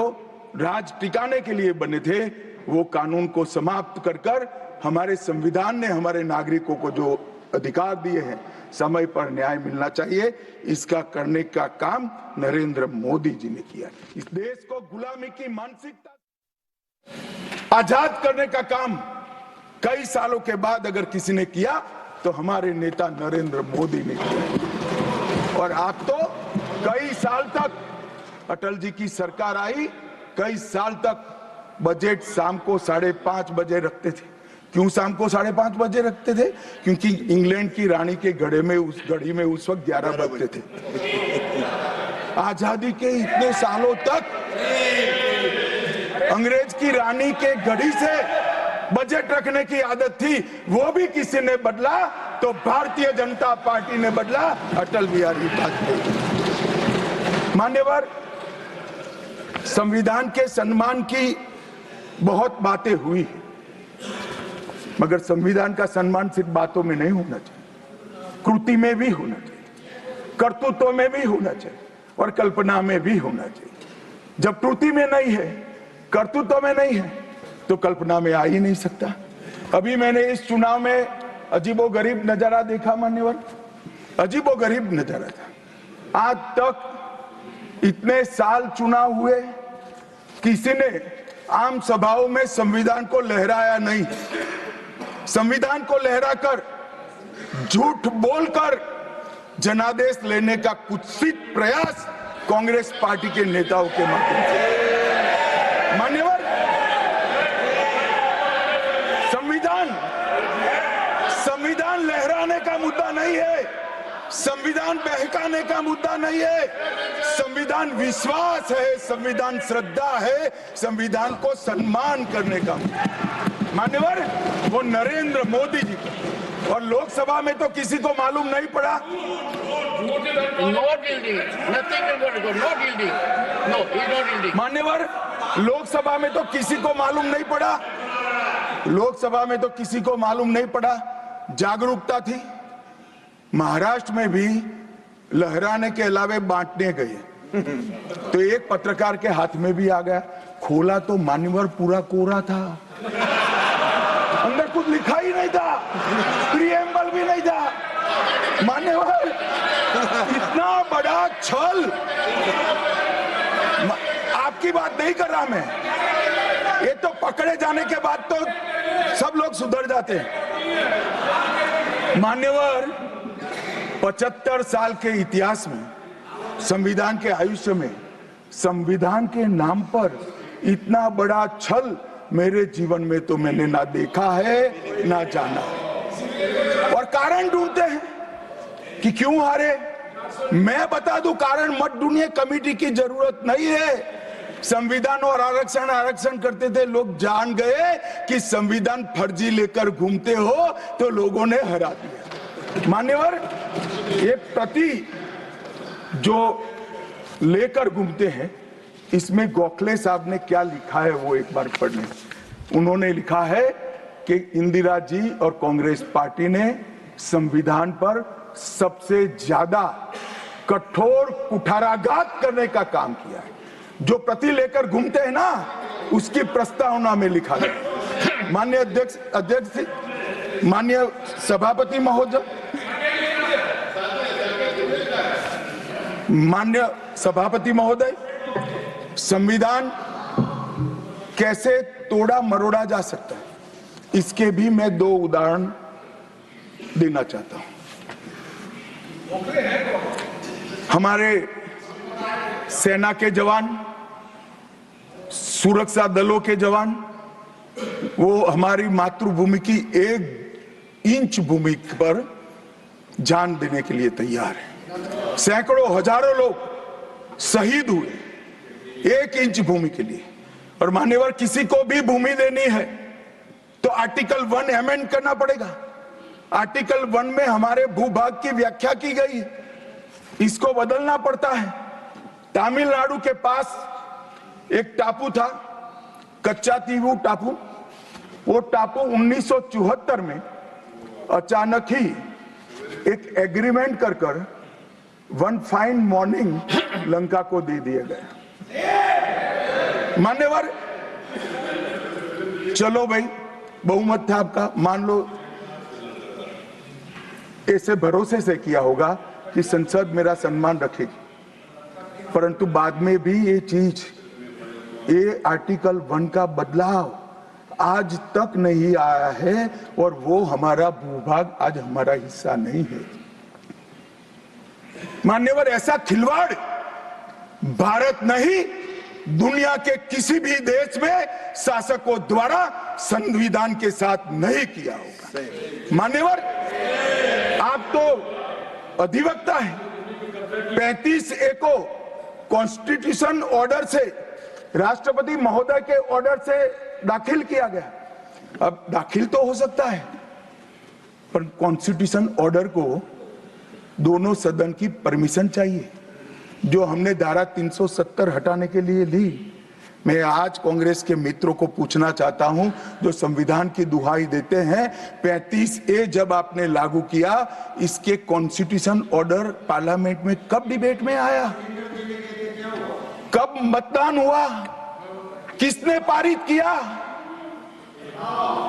राज टिकाने के लिए बने थे, वो कानून को समाप्त कर कर हमारे संविधान ने हमारे नागरिकों को जो अधिकार दिए हैं, समय पर न्याय मिलना चाहिए, इसका करने का काम नरेंद्र मोदी जी ने किया। इस देश को गुलामी की मानसिकता आजाद करने का काम कई सालों के बाद अगर किसी ने किया तो हमारे नेता नरेंद्र मोदी ने किया। और आप तो कई साल तक, अटल जी की सरकार आई, कई साल तक बजट शाम को 5:30 बजे रखते थे। क्यों शाम को 5:30 बजे रखते थे? क्योंकि इंग्लैंड की रानी के घड़ी में उस वक्त 11 बजते थे। आजादी के इतने सालों तक अंग्रेज की रानी के घड़ी से बजट रखने की आदत थी, वो भी किसी ने बदला तो भारतीय जनता पार्टी ने बदला, अटल बिहारी वाजपेयी। मान्यवर, संविधान के सम्मान की बहुत बातें हुई, मगर संविधान का सम्मान सिर्फ बातों में नहीं होना चाहिए, कृति में भी होना चाहिए, कर्तृत्व में भी होना चाहिए और कल्पना में भी होना चाहिए। जब कृति में नहीं है, कर्तृत्व में नहीं है, तो कल्पना में आ ही नहीं सकता। अभी मैंने इस चुनाव में अजीबोगरीब नजारा देखा मान्यवर, अजीबोगरीब नजारा था। आज तक इतने साल चुनाव हुए, किसी ने आम सभाओं में संविधान को लहराया नहीं। संविधान को लहराकर, झूठ बोलकर जनादेश लेने का कुत्सित प्रयास कांग्रेस पार्टी के नेताओं के माध्यम से। मान्यवर, संविधान लहराने का मुद्दा नहीं है, संविधान बहकाने का मुद्दा नहीं है, संविधान विश्वास है, संविधान श्रद्धा है, संविधान को सम्मान करने का। मान्यवर, वो नरेंद्र मोदी जी को, और लोकसभा में तो किसी को मालूम नहीं पड़ा। मान्यवर, लोकसभा में तो किसी को मालूम नहीं पड़ा, लोकसभा में तो किसी को मालूम नहीं पड़ा। जागरूकता थी, महाराष्ट्र में भी लहराने के अलावे बांटने गए तो एक पत्रकार के हाथ में भी आ गया, खोला तो मान्यवर पूरा कोरा था, अंदर कुछ लिखा ही नहीं था, प्रीएम्बल भी नहीं था। मान्यवर, इतना बड़ा छल, आपकी बात नहीं कर रहा मैं, ये तो पकड़े जाने के बाद तो सब लोग सुधर जाते हैं। मान्यवर, 75 साल के इतिहास में, संविधान के आयुष्य में, संविधान के नाम पर इतना बड़ा छल मेरे जीवन में तो मैंने ना देखा है ना जाना। और कारण ढूंढते हैं कि क्यों हारे। मैं बता दूं, कारण मत ढूंढिए, कमेटी की जरूरत नहीं है। संविधान और आरक्षण करते थे, लोग जान गए कि संविधान फर्जी लेकर घूमते हो तो लोगों ने हरा दिया। मान्यवर, ये प्रति जो लेकर घूमते हैं, इसमें गोखले साहब ने क्या लिखा है वो एक बार पढ़ लें। उन्होंने लिखा है कि इंदिरा जी और कांग्रेस पार्टी ने संविधान पर सबसे ज्यादा कठोर कुठाराघात करने का काम किया है। जो प्रति लेकर घूमते हैं ना, उसकी प्रस्तावना में लिखा है। माननीय अध्यक्ष, माननीय सभापति महोदय, माननीय सभापति महोदय, संविधान कैसे तोड़ा मरोड़ा जा सकता है, इसके भी मैं 2 उदाहरण देना चाहता हूं। हमारे सेना के जवान, सुरक्षा दलों के जवान, वो हमारी मातृभूमि की 1 इंच भूमि पर जान देने के लिए तैयार है। सैकड़ों हजारों लोग शहीद हुए 1 इंच भूमि के लिए। और मान्यवर, किसी को भी भूमि देनी है तो आर्टिकल 1 अमेंड करना पड़ेगा। आर्टिकल 1 में हमारे भूभाग की व्याख्या की गई, इसको बदलना पड़ता है। तमिलनाडु के पास एक टापू था, कच्चातीवू टापू। वो टापू 1974 में अचानक ही एक एग्रीमेंट कर वन फाइन मॉर्निंग लंका को दे दिया गया। मान्यवर, चलो भाई, बहुमत था आपका, मान लो ऐसे भरोसे से किया होगा कि संसद मेरा सम्मान रखेगी, परंतु बाद में भी ये चीज, ये आर्टिकल 1 का बदलाव आज तक नहीं आया है और वो हमारा भूभाग आज हमारा हिस्सा नहीं है। मान्यवर, ऐसा खिलवाड़ भारत नहीं, दुनिया के किसी भी देश में शासकों द्वारा संविधान के साथ नहीं किया होगा। मान्यवर, आप तो अधिवक्ता हैं, 35A को कॉन्स्टिट्यूशन ऑर्डर से, राष्ट्रपति महोदय के ऑर्डर से दाखिल किया गया। अब दाखिल तो हो सकता है, पर कॉन्स्टिट्यूशन ऑर्डर को दोनों सदन की परमिशन चाहिए, जो हमने धारा 370 हटाने के लिए ली। मैं आज कांग्रेस के मित्रों को पूछना चाहता हूं, जो संविधान की दुहाई देते हैं, 35A जब आपने लागू किया, इसके कॉन्स्टिट्यूशन ऑर्डर पार्लियामेंट में कब डिबेट में आया, कब मतदान हुआ, किसने पारित किया?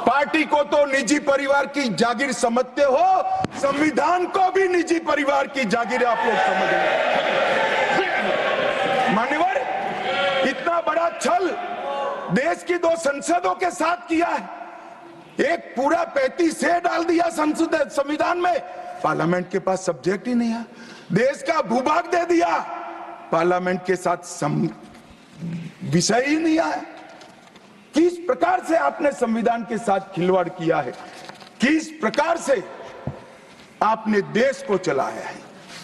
पार्टी को तो निजी परिवार की जागीर समझते हो, संविधान को भी निजी परिवार की जागीर आप लोग समझ रहे। मान्यवर, इतना बड़ा छल देश की 2 संसदों के साथ किया है। एक पूरा 35 से डाल दिया संसद संविधान में, पार्लियामेंट के पास सब्जेक्ट ही नहीं है। देश का भूभाग दे दिया, पार्लियामेंट के साथ विषय ही नहीं आया। किस प्रकार से आपने संविधान के साथ खिलवाड़ किया है, किस प्रकार से आपने देश को चलाया है,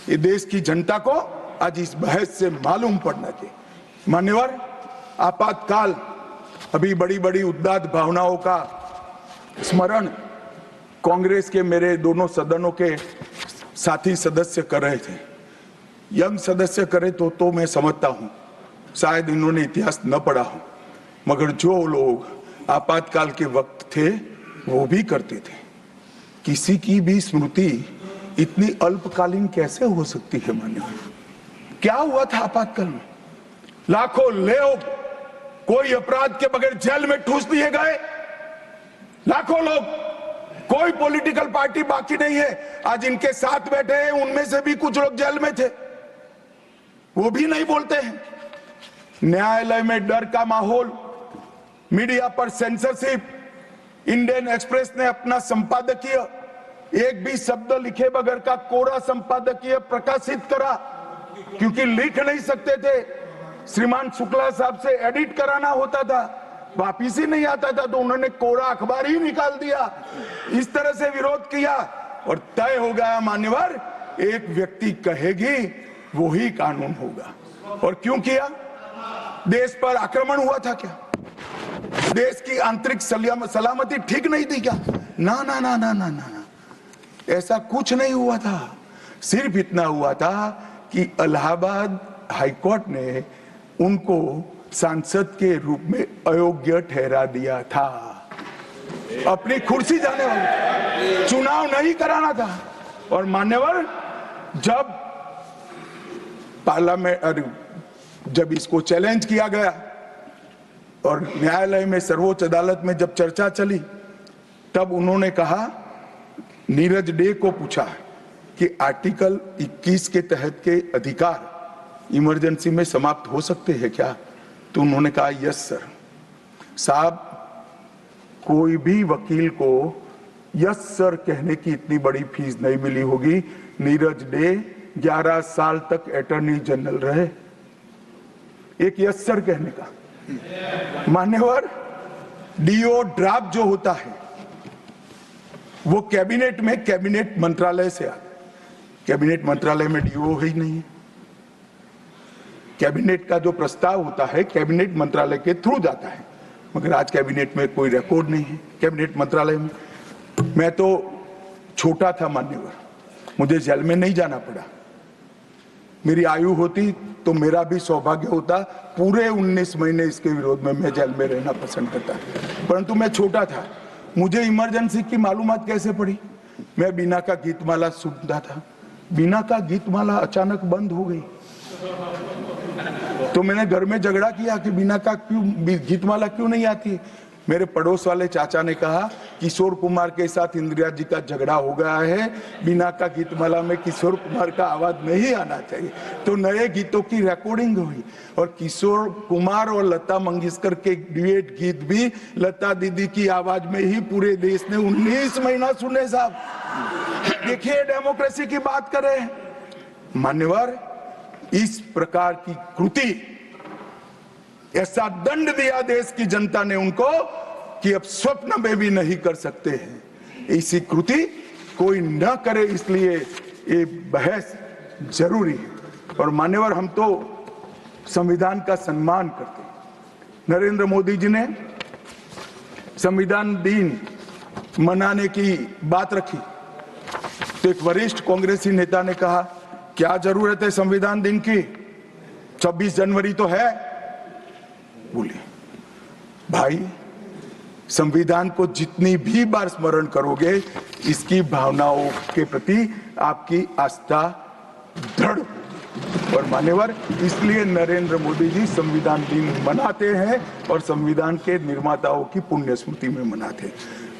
ये देश की जनता को आज इस बहस से मालूम पड़ना चाहिए। मान्यवर, आपातकाल, अभी बड़ी बड़ी उद्दात भावनाओं का स्मरण कांग्रेस के मेरे दोनों सदनों के साथी सदस्य कर रहे थे। यंग सदस्य करे तो मैं समझता हूं, शायद इन्होंने इतिहास न पढ़ा हो, मगर जो लोग आपातकाल के वक्त थे वो भी करते थे। किसी की भी स्मृति इतनी अल्पकालीन कैसे हो सकती है? मान्यवर, क्या हुआ था आपातकाल में? लाखों लोग कोई अपराध के बगैर जेल में ठूस दिए गए, लाखों लोग, कोई पॉलिटिकल पार्टी बाकी नहीं है। आज इनके साथ बैठे हैं, उनमें से भी कुछ लोग जेल में थे, वो भी नहीं बोलते हैं। न्यायालय में डर का माहौल, मीडिया पर सेंसरशिप, इंडियन एक्सप्रेस ने अपना संपादकीय एक भी शब्द लिखे बगैर का कोरा संपादकीय प्रकाशित करा, क्योंकि लिख नहीं सकते थे। श्रीमान शुक्ला साहब से एडिट कराना होता था, वापिस ही नहीं आता था, तो उन्होंने कोरा अखबार ही निकाल दिया। इस तरह से विरोध किया और तय हो गया मान्यवर, एक व्यक्ति कहेगी वो ही कानून होगा। और क्यों किया? देश पर आक्रमण हुआ था क्या? देश की आंतरिक सलामती ठीक नहीं थी क्या? ना ना ना ना ना ना, ऐसा कुछ नहीं हुआ था। सिर्फ इतना हुआ था कि इलाहाबाद हाईकोर्ट ने उनको सांसद के रूप में अयोग्य ठहरा दिया था। अपनी कुर्सी जाने वाले, चुनाव नहीं कराना था। और मान्यवर, जब पार्लियामेंट, जब इसको चैलेंज किया गया और न्यायालय में, सर्वोच्च अदालत में जब चर्चा चली, तब उन्होंने कहा, नीरज डे को पूछा कि आर्टिकल 21 के तहत के अधिकार इमरजेंसी में समाप्त हो सकते हैं क्या? तो उन्होंने कहा यस सर। साहब, कोई भी वकील को यस सर कहने की इतनी बड़ी फीस नहीं मिली होगी। नीरज डे 11 साल तक अटॉर्नी जनरल रहे, एक यस सर कहने का। मान्यवर, डीओ ड्राफ्ट जो होता है वो कैबिनेट में, कैबिनेट मंत्रालय से आता है। कैबिनेट मंत्रालय में डीओ ही नहीं है। कैबिनेट का जो प्रस्ताव होता है कैबिनेट मंत्रालय के थ्रू जाता है, मगर आज कैबिनेट में कोई रिकॉर्ड नहीं है। कैबिनेट मंत्रालय में मैं तो छोटा था मान्यवर, मुझे जेल में नहीं जाना पड़ा। मेरी आयु होती तो मेरा भी सौभाग्य होता, पूरे 19 महीने इसके विरोध में मैं जेल में रहना पसंद करता, परंतु मैं छोटा था। मुझे इमरजेंसी की मालूमात कैसे पड़ी? मैं बीना का गीतमाला सुनता था, बीना का गीतमाला अचानक बंद हो गई, तो मैंने घर में झगड़ा किया कि बीना का क्यों गीतमाला क्यों नहीं आती। मेरे पड़ोस वाले चाचा ने कहा, किशोर कुमार के साथ इंदिरा जी का झगड़ा हो गया है, बीना का गीतमाला में किशोर कुमार का आवाज नहीं आना चाहिए। तो नए गीतों की रिकॉर्डिंग हुई और किशोर कुमार और लता मंगेशकर के ड्यूएट गीत भी लता दीदी की आवाज में ही पूरे देश ने 19 महीना सुने। साहब देखिए, डेमोक्रेसी की बात करें मान्यवर, इस प्रकार की कृति, ऐसा दंड दिया देश की जनता ने उनको कि अब स्वप्न में भी नहीं कर सकते हैं। ऐसी कृति कोई न करे, इसलिए ये बहस जरूरी है। और मान्यवर, हम तो संविधान का सम्मान करते हैं। नरेंद्र मोदी जी ने संविधान दिन मनाने की बात रखी, तो एक वरिष्ठ कांग्रेसी नेता ने कहा, क्या जरूरत है संविधान दिन की? 26 जनवरी तो है। बोले, भाई संविधान को जितनी भी बार स्मरण करोगे, इसकी भावनाओं के प्रति आपकी आस्था दृढ़। और मान्यवर, इसलिए नरेंद्र मोदी जी संविधान दिन मनाते हैं और संविधान के निर्माताओं की पुण्य स्मृति में मनाते हैं।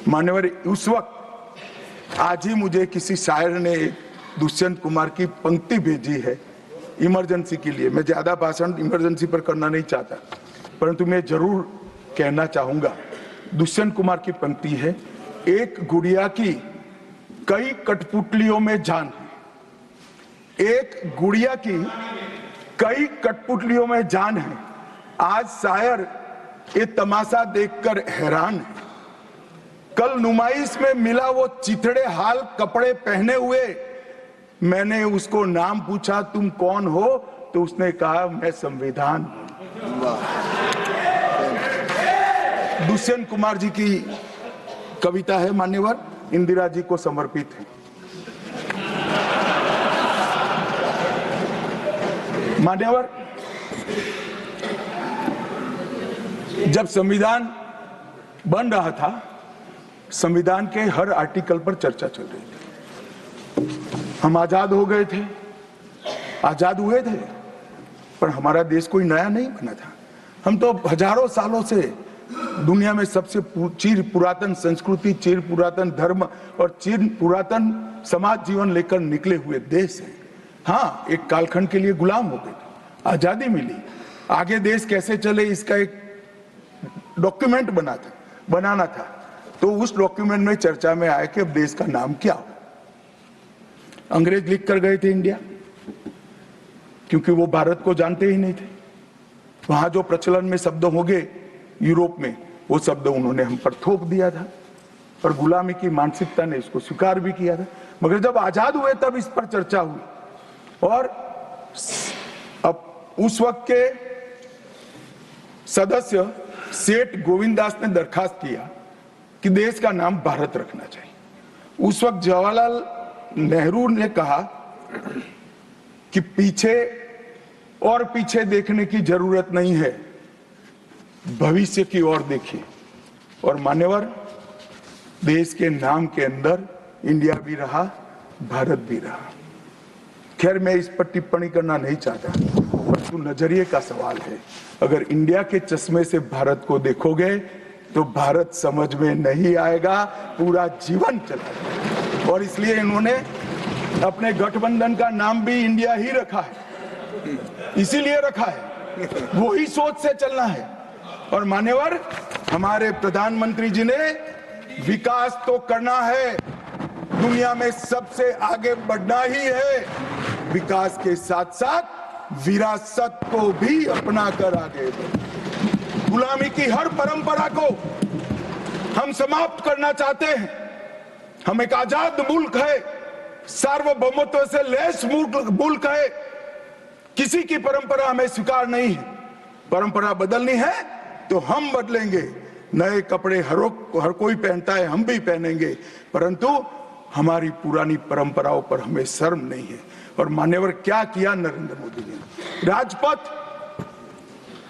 मान्यवर, उस वक्त आज ही मुझे किसी शायर ने दुष्यंत कुमार की पंक्ति भेजी है इमरजेंसी के लिए। मैं ज्यादा भाषण इमरजेंसी पर करना नहीं चाहता, परंतु मैं जरूर कहना चाहूंगा। दुष्यंत कुमार की पंक्ति है, एक गुड़िया की कई कठपुतलियों में जान है। एक गुड़िया की कई कठपुतलियों में जान है। आज शायर ये तमाशा देखकर हैरान है। कल नुमाइश में मिला वो चिथड़े हाल कपड़े पहने हुए, मैंने उसको नाम पूछा तुम कौन हो, तो उसने कहा मैं संविधान हूं। दुष्यंत कुमार जी की कविता है, मान्यवर, इंदिरा जी को समर्पित है। मान्यवर, जब संविधान बन रहा था, संविधान के हर आर्टिकल पर चर्चा चल रही थी। हम आजाद हो गए थे, आजाद हुए थे, पर हमारा देश कोई नया नहीं बना था। हम तो हजारों सालों से दुनिया में सबसे चिर पुरातन संस्कृति, चिर पुरातन धर्म और चिर पुरातन समाज जीवन लेकर निकले हुए देश हैं। हाँ, एक कालखंड के लिए गुलाम हो गए, आजादी मिली, आगे देश कैसे चले इसका एक डॉक्यूमेंट बनाना था। तो उस डॉक्यूमेंट में चर्चा में आया कि अब देश का नाम क्या हो। अंग्रेज लिख कर गए थे इंडिया, क्योंकि वो भारत को जानते ही नहीं थे। वहां जो प्रचलन में शब्द होंगे यूरोप में, वो शब्द उन्होंने हम पर थोप दिया था, और गुलामी की मानसिकता ने इसको स्वीकार भी किया था। मगर जब आजाद हुए तब इस पर चर्चा हुई, और अब उस वक्त के सदस्य सेठ गोविंददास ने दरखास्त किया कि देश का नाम भारत रखना चाहिए। उस वक्त जवाहरलाल नेहरू ने कहा कि पीछे देखने की जरूरत नहीं है, भविष्य की ओर देखिए। और मान्यवर, देश के नाम के अंदर इंडिया भी रहा, भारत भी रहा। खैर, मैं इस पर टिप्पणी करना नहीं चाहता, परंतु नजरिए का सवाल है। अगर इंडिया के चश्मे से भारत को देखोगे तो भारत समझ में नहीं आएगा, पूरा जीवन चला जाएगा। और इसलिए इन्होंने अपने गठबंधन का नाम भी इंडिया ही रखा है, इसीलिए रखा है, वो ही सोच से चलना है। और मान्यवर, हमारे प्रधानमंत्री जी ने विकास तो करना है, दुनिया में सबसे आगे बढ़ना ही है, विकास के साथ साथ विरासत को भी अपना कर आगे बढ़े। गुलामी की हर परंपरा को हम समाप्त करना चाहते हैं। हम एक आजाद मुल्क है, सार्वभौमत्व से लैस मुल्क है, किसी की परंपरा हमें स्वीकार नहीं है। परंपरा बदलनी है तो हम बदलेंगे, नए कपड़े हर कोई पहनता है, हम भी पहनेंगे, परंतु हमारी पुरानी परंपराओं पर हमें शर्म नहीं है। और मान्यवर, क्या किया नरेंद्र मोदी ने? राजपथ,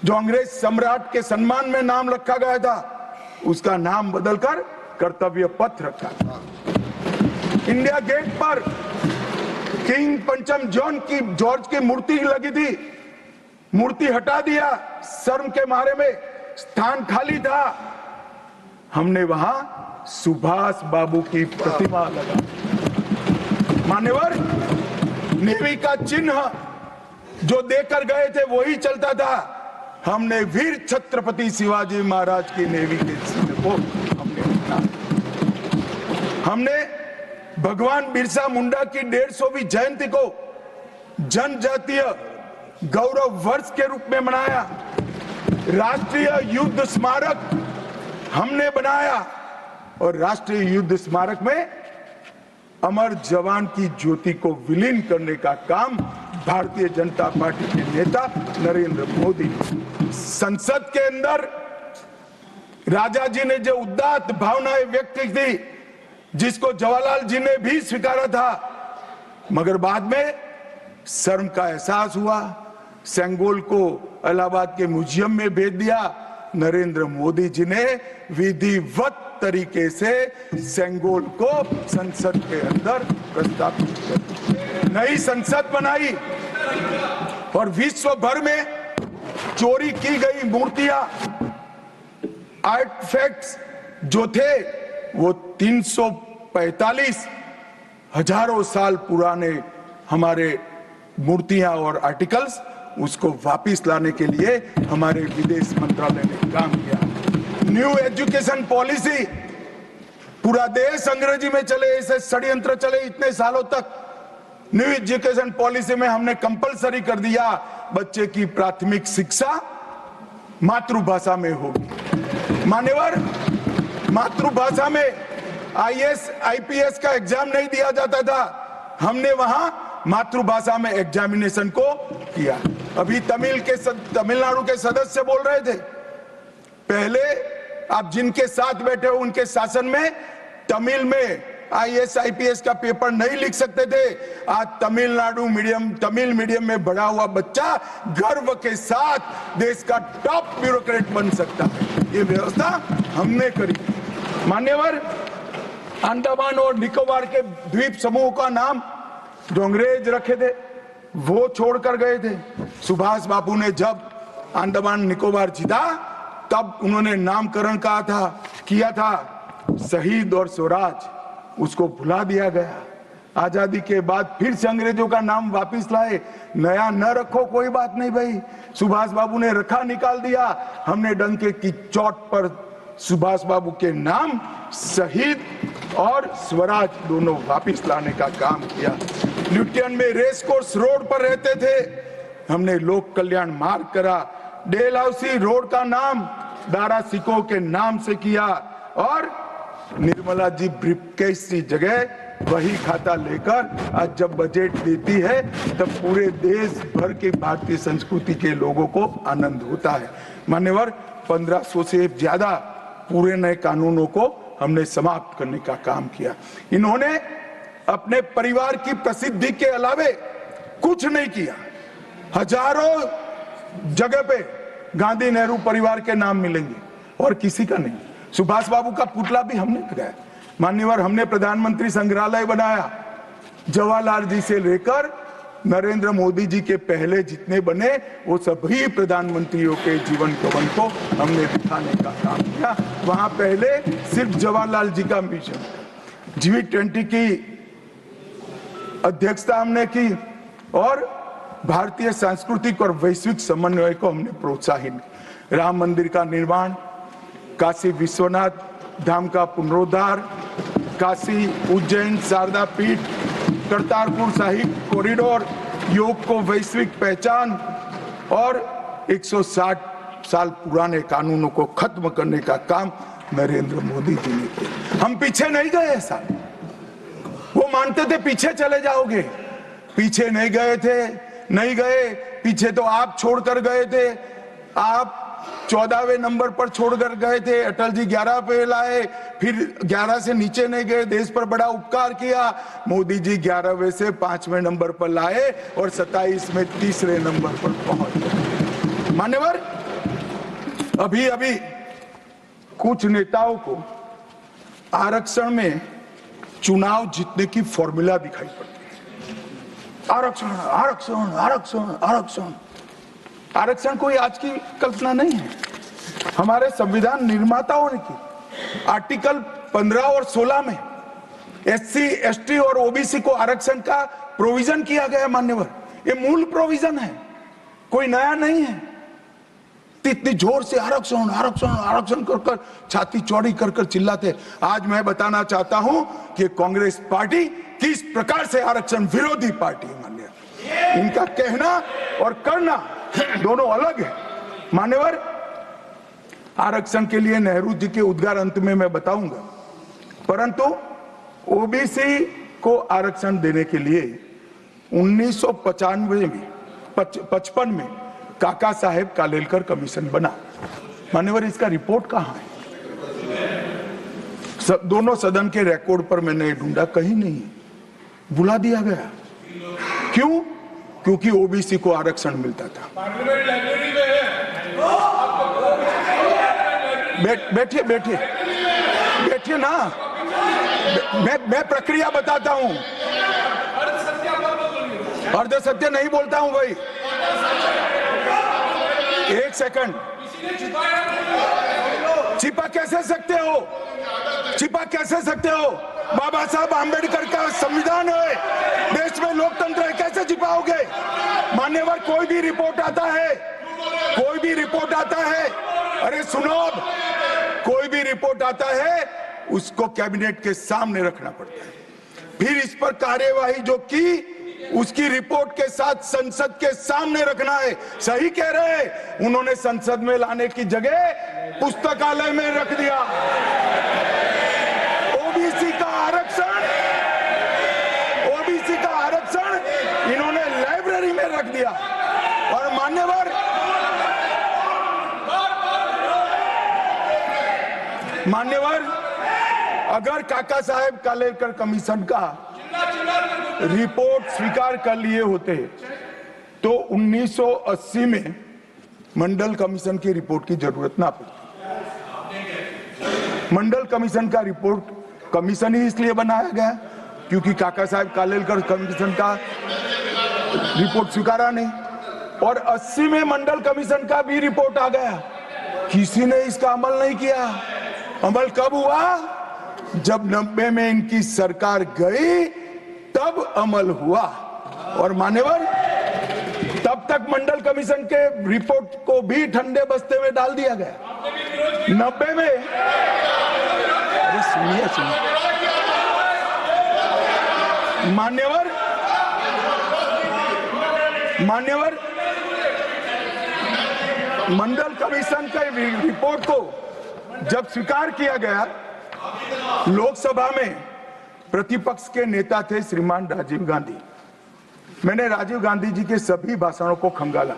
जो अंग्रेज सम्राट के सम्मान में नाम रखा गया था, उसका नाम बदलकर कर्तव्य पथ रखा। इंडिया गेट पर किंग पंचम जॉर्ज की मूर्ति लगी थी, मूर्ति हटा दिया, शर्म के मारे में, स्थान खाली था, हमने वहां सुभाष बाबू की प्रतिमा लगा। मान्यवर, नेवी का चिन्ह जो देकर गए थे वही चलता था। हमने वीर छत्रपति शिवाजी महाराज की नेवी के चिन्ह को हमने भगवान बिरसा मुंडा की 150वीं जयंती को जनजातीय गौरव वर्ष के रूप में मनाया। राष्ट्रीय युद्ध स्मारक हमने बनाया, और राष्ट्रीय युद्ध स्मारक में अमर जवान की ज्योति को विलीन करने का काम भारतीय जनता पार्टी के नेता नरेंद्र मोदी। संसद के अंदर राजा जी ने जो उदात्त भावनाएं व्यक्त की थी, जिसको जवाहरलाल जी ने भी स्वीकारा था, मगर बाद में शर्म का एहसास हुआ, सेंगोल को इलाहाबाद के म्यूजियम में भेज दिया। नरेंद्र मोदी जी ने विधिवत तरीके से सेंगोल को संसद के अंदर प्रस्तावित कर नई संसद बनाई, और विश्व भर में चोरी की गई मूर्तियां, आर्टिफैक्ट्स जो थे वो 345 हजारों साल पुराने हमारे मूर्तियां और आर्टिकल्स, उसको वापस लाने के लिए हमारे विदेश मंत्रालय ने काम किया। न्यू एजुकेशन पॉलिसी पूरा देश अंग्रेजी में चले, ऐसे षड्यंत्र चले इतने सालों तक। न्यू एजुकेशन पॉलिसी में हमने कंपलसरी कर दिया बच्चे की प्राथमिक शिक्षा मातृभाषा में होगी। मान्यवर, मातृभाषा में आईएएस आईपीएस का एग्जाम नहीं दिया जाता था, हमने वहां मातृभाषा में एग्जामिनेशन को किया। अभी तमिलनाडु के सदस्य बोल रहे थे, पहले आप जिनके साथ बैठे हो उनके शासन में तमिल में आईएएस आईपीएस का पेपर नहीं लिख सकते थे। आज तमिल मीडियम में बड़ा हुआ बच्चा गर्व के साथ देश का टॉप ब्यूरोक्रेट बन सकता है। ये व्यवस्था हमने करी। मान्यवर, अंडमान और निकोबार के द्वीप समूह का नाम जो अंग्रेज रखे थे वो छोड़कर गए थे। सुभाष बाबू ने जब अंडमान निकोबार जीता तब उन्होंने नामकरण किया था शहीद और स्वराज, उसको भुला दिया गया। आजादी के बाद फिर से अंग्रेजों का नाम वापस लाए, नया न रखो कोई बात नहीं भाई, सुभाष बाबू ने रखा निकाल दिया, हमने डंके की चोट पर सुभाष बाबू के नाम शहीद और स्वराज दोनों वापस लाने का काम किया। ल्यूटियन में रेस कोर्स रोड पर रहते थे, हमने लोक कल्याण मार्ग करा। डेलहाउसी रोड का नाम दारा सिकोह के नाम से किया और निर्मला जी ब्रीफकेस की जगह वही खाता लेकर आज जब बजट देती है तब पूरे देश भर के भारतीय संस्कृति के लोगों को आनंद होता है। मान्यवर, 1500 से ज्यादा पूरे नए कानूनों को हमने समाप्त करने का काम किया। इन्होंने अपने परिवार की प्रसिद्धि के अलावे कुछ नहीं किया। हजारों जगह पे गांधी नेहरू परिवार के नाम मिलेंगे और किसी का नहीं। सुभाष बाबू का पुतला भी हमने लगाया। मान्यवर, हमने प्रधानमंत्री संग्रहालय बनाया। जवाहरलाल जी से लेकर नरेंद्र मोदी जी के पहले जितने बने वो सभी प्रधानमंत्रियों के जीवन कवन को हमने दिखाने का काम किया। वहां पहले सिर्फ जवाहरलाल जी का मिशन, G20 की अध्यक्षता हमने की और भारतीय सांस्कृतिक और वैश्विक समन्वय को हमने प्रोत्साहित। राम मंदिर का निर्माण, काशी विश्वनाथ धाम का पुनरुद्धार, काशी उज्जैन शारदा पीठ, करतारपुर साहिब कॉरिडोर, योग को वैश्विक पहचान और 160 साल पुराने कानूनों को खत्म करने का काम नरेंद्र मोदी जी ने किया। हम पीछे नहीं गए। ऐसा वो मानते थे पीछे चले जाओगे, पीछे नहीं गए। पीछे तो आप छोड़कर गए थे। आप 14वें नंबर पर छोड़कर गए थे, अटल जी 11 पे लाए, फिर 11 से नीचे नहीं गए, देश पर बड़ा उपकार किया। मोदी जी 11वें से 5वें नंबर पर लाए और 27 में 3रे नंबर पर पहुंच गए। मान्यवर, अभी कुछ नेताओं को आरक्षण में चुनाव जीतने की फॉर्मूला दिखाई पड़ती है। आरक्षण आरक्षण आरक्षण आरक्षण आरक्षण कोई आज की कल्पना नहीं है, हमारे संविधान निर्माताओं ने की। आर्टिकल 15 और 16 में SC, ST और OBC को आरक्षण का प्रोविजन किया गया। मान्यवर, ये मूल प्रोविजन है, कोई नया नहीं है। इतनी जोर से आरक्षण आरक्षण आरक्षण कर छाती चौड़ी कर चिल्लाते। आज मैं बताना चाहता हूं कि कांग्रेस पार्टी किस प्रकार से आरक्षण विरोधी पार्टी है। मान्यवर, इनका कहना और करना दोनों अलग है। मान्यवर, आरक्षण के लिए नेहरू जी के उद्गार अंत में मैं बताऊंगा, परंतु ओबीसी को आरक्षण देने के लिए 1955 में काका साहेब कालेलकर कमीशन बना। मान्यवर, इसका रिपोर्ट कहां है? दोनों सदन के रिकॉर्ड पर मैंने ढूंढा, कहीं नहीं, बुला दिया गया। क्यों? क्योंकि ओबीसी को आरक्षण मिलता था। बैठिए ना, मैं प्रक्रिया बताता हूं। अर्ध सत्य नहीं बोलता हूं भाई। एक सेकंड, छिपा कैसे सकते हो? बाबा साहब आंबेडकर का संविधान है, देश में लोकतंत्र है, कैसे छिपाओगे? मान्यवर, कोई भी रिपोर्ट आता है, अरे सुनो, कोई भी रिपोर्ट आता है उसको कैबिनेट के सामने रखना पड़ता है। फिर इस पर कार्यवाही जो की उसकी रिपोर्ट के साथ संसद के सामने रखना है। सही कह रहे हैं, उन्होंने संसद में लाने की जगह पुस्तकालय में रख दिया। ओबीसी का आरक्षण इन्होंने लाइब्रेरी में रख दिया। और मान्यवर अगर काका साहेब कालेलकर कमीशन का रिपोर्ट स्वीकार कर लिए होते तो 1980 में मंडल कमीशन की रिपोर्ट की जरूरत ना पड़ती। मंडल कमीशन का रिपोर्ट कमीशन ही इसलिए बनाया गया क्योंकि काका साहेब कालेलकर कमीशन का रिपोर्ट स्वीकारा नहीं, और 80 में मंडल कमीशन का भी रिपोर्ट आ गया, किसी ने इसका अमल नहीं किया। अमल कब हुआ? जब 90 में इनकी सरकार गई तब अमल हुआ। और मान्यवर तब तक मंडल कमीशन के रिपोर्ट को भी ठंडे बस्ते में डाल दिया गया। 90 में अरे सुनिए मान्यवर मंडल कमीशन के रिपोर्ट को जब स्वीकार किया गया, लोकसभा में प्रतिपक्ष के नेता थे श्रीमान राजीव गांधी। मैंने राजीव गांधी जी के सभी भाषणों को खंगाला।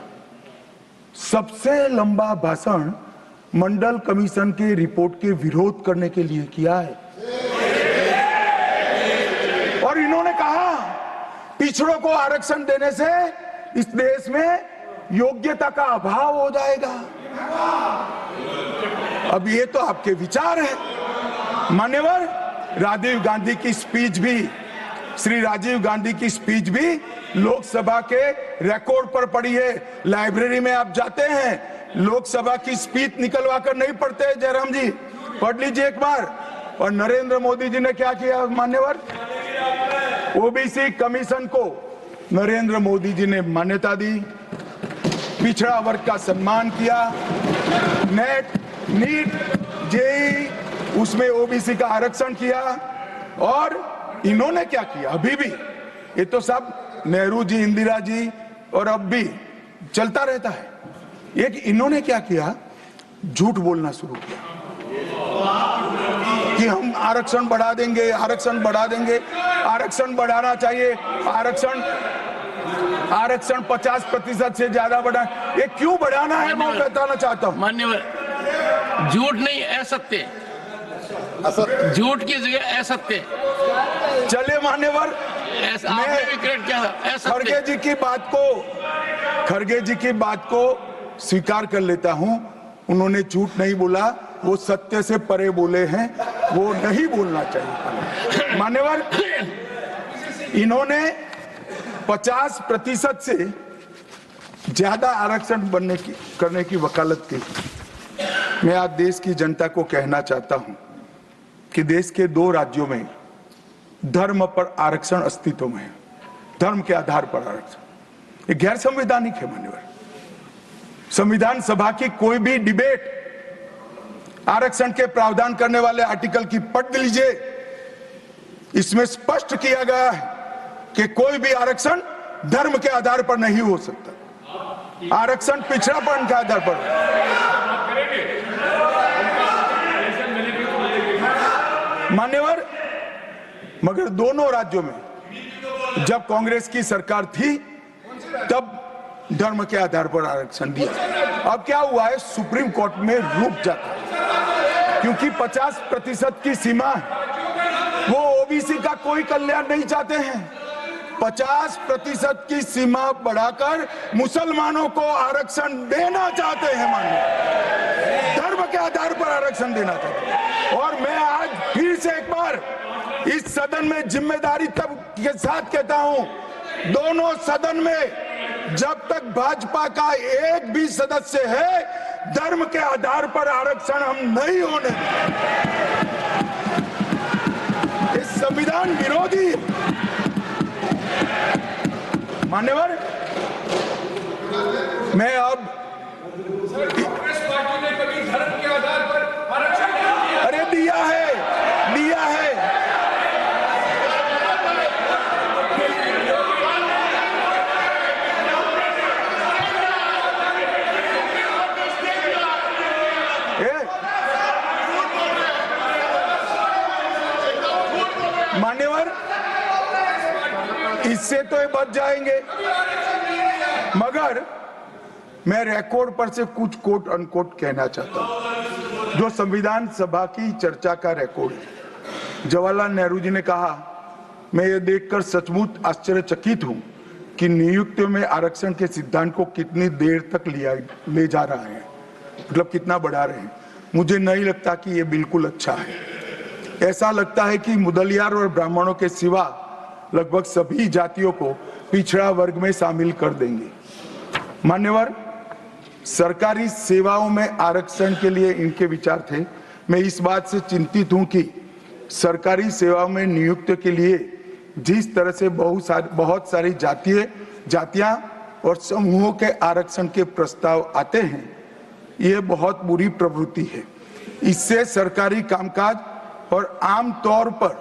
सबसे लंबा भाषण मंडल कमीशन के रिपोर्ट के विरोध करने के लिए किया है। और इन्होंने कहा पिछड़ों को आरक्षण देने से इस देश में योग्यता का अभाव हो जाएगा। अब ये तो आपके विचार है। मान्यवर राजीव गांधी की स्पीच भी, श्री राजीव गांधी की स्पीच भी लोकसभा के रिकॉर्ड पर पड़ी है। लाइब्रेरी में आप जाते हैं, लोकसभा की स्पीच निकलवा कर नहीं पढ़ते। जयराम जी पढ़ लीजिए एक बार। और नरेंद्र मोदी जी ने क्या किया मान्यवर? ओबीसी कमीशन को नरेंद्र मोदी जी ने मान्यता दी, पिछड़ा वर्ग का सम्मान किया, नेट, नीट, जेई उसमें ओबीसी का आरक्षण किया। और इन्होंने क्या किया? अभी भी ये तो सब नेहरू जी, इंदिरा जी और अब भी चलता रहता है। एक इन्होंने क्या किया? झूठ बोलना शुरू किया कि हम आरक्षण बढ़ा देंगे, आरक्षण बढ़ा देंगे, आरक्षण बढ़ाना चाहिए, आरक्षण 50% से ज्यादा बढ़ा। ये क्यों बढ़ाना है मैं बताना चाहता हूँ। मान्यवर झूठ नहीं, असत्य, झूठ की जगह असत्य। चले मान्यवर, आपने भी क्रिएट किया था। खड़गे जी की बात को स्वीकार कर लेता हूं। उन्होंने झूठ नहीं बोला, वो सत्य से परे बोले हैं, वो नहीं बोलना चाहिए। मान्यवर इन्होंने 50% से ज्यादा आरक्षण करने की वकालत की। मैं आज देश की जनता को कहना चाहता हूं कि देश के 2 राज्यों में धर्म पर आरक्षण अस्तित्व में है। धर्म के आधार पर आरक्षण ये गैर संवैधानिक है। मान्यवर संविधान सभा की कोई भी डिबेट आरक्षण के प्रावधान करने वाले आर्टिकल की पढ़ लीजिए, इसमें स्पष्ट किया गया है कि कोई भी आरक्षण धर्म के आधार पर नहीं हो सकता। आरक्षण पिछड़ापन के आधार पर। मान्यवर मगर दोनों राज्यों में जब कांग्रेस की सरकार थी तब धर्म के आधार पर आरक्षण दिया। अब क्या हुआ है? सुप्रीम कोर्ट में रुक जाता है क्योंकि 50% की सीमा है। वो ओबीसी का कोई कल्याण नहीं चाहते हैं। 50% की सीमा बढ़ाकर मुसलमानों को आरक्षण देना चाहते हैं। मानिए धर्म के आधार पर आरक्षण देना चाहते हैं। और मैं आज फिर से एक बार इस सदन में जिम्मेदारी तब के साथ कहता हूं, दोनों सदन में जब तक भाजपा का एक भी सदस्य है, धर्म के आधार पर आरक्षण हम नहीं होने देंगे। इस संविधान विरोधी मान्यवर मैं अब कांग्रेस पार्टी ने कभी धर्म के आधार पर आरक्षण अरे दिया है इससे तो ये बच जाएंगे। मगर मैं रिकॉर्ड पर से कुछ कोट अनकोट कहना चाहता हूं, जो संविधान सभा की चर्चा का रिकॉर्ड है। जवाहरलाल नेहरू जी ने कहा, मैं ये देखकर सचमुच आश्चर्यचकित हूं कि नियुक्तियों में आरक्षण के सिद्धांत को कितनी देर तक ले जा रहा है, मतलब कितना बढ़ा रहे हैं। मुझे नहीं लगता कि ये बिल्कुल अच्छा है। ऐसा लगता है कि मुदलियार और ब्राह्मणों के सिवा लगभग सभी जातियों को पिछड़ा वर्ग में शामिल कर देंगे। मान्यवर, सरकारी सेवाओं में आरक्षण के लिए इनके विचार थे। मैं इस बात से चिंतित हूं कि सरकारी सेवाओं में नियुक्ति के लिए जिस तरह से बहुत सारी जातियां और समूहों के आरक्षण के प्रस्ताव आते हैं, ये बहुत बुरी प्रवृत्ति है। इससे सरकारी कामकाज और आम तौर पर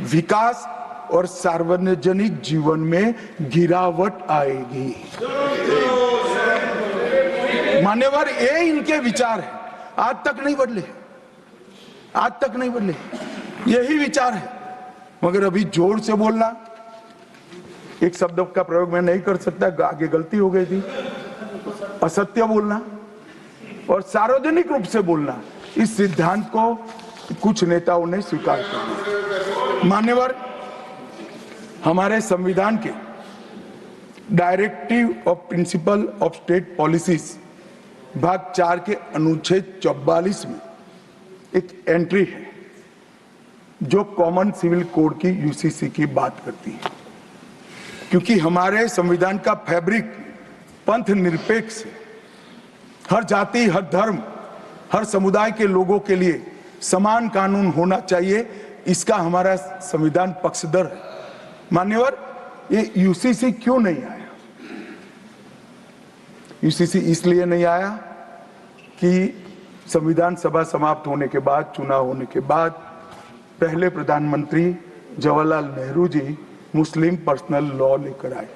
विकास और सार्वजनिक जीवन में गिरावट आएगी। मान्यवर, ये इनके विचार है, आज तक नहीं बदले, आज तक नहीं बदले, यही विचार है। मगर अभी जोर से बोलना, एक शब्द का प्रयोग मैं नहीं कर सकता, आगे गलती हो गई थी, असत्य बोलना और सार्वजनिक रूप से बोलना, इस सिद्धांत को कुछ नेताओं ने स्वीकार कर लिया। मान्यवर, हमारे संविधान के directive of principle of state policies भाग 4 के अनुच्छेद 44 में एक एंट्री है जो कॉमन सिविल कोड की यूसीसी की बात करती है। क्योंकि हमारे संविधान का फैब्रिक पंथ निरपेक्ष है, हर जाति, हर धर्म, हर समुदाय के लोगों के लिए समान कानून होना चाहिए, इसका हमारा संविधान पक्षधर है। मान्यवर, ये यूसीसी क्यों नहीं आया? यूसीसी इसलिए नहीं आया कि संविधान सभा समाप्त होने के बाद, चुनाव होने के बाद, पहले प्रधानमंत्री जवाहरलाल नेहरू जी मुस्लिम पर्सनल लॉ लेकर आए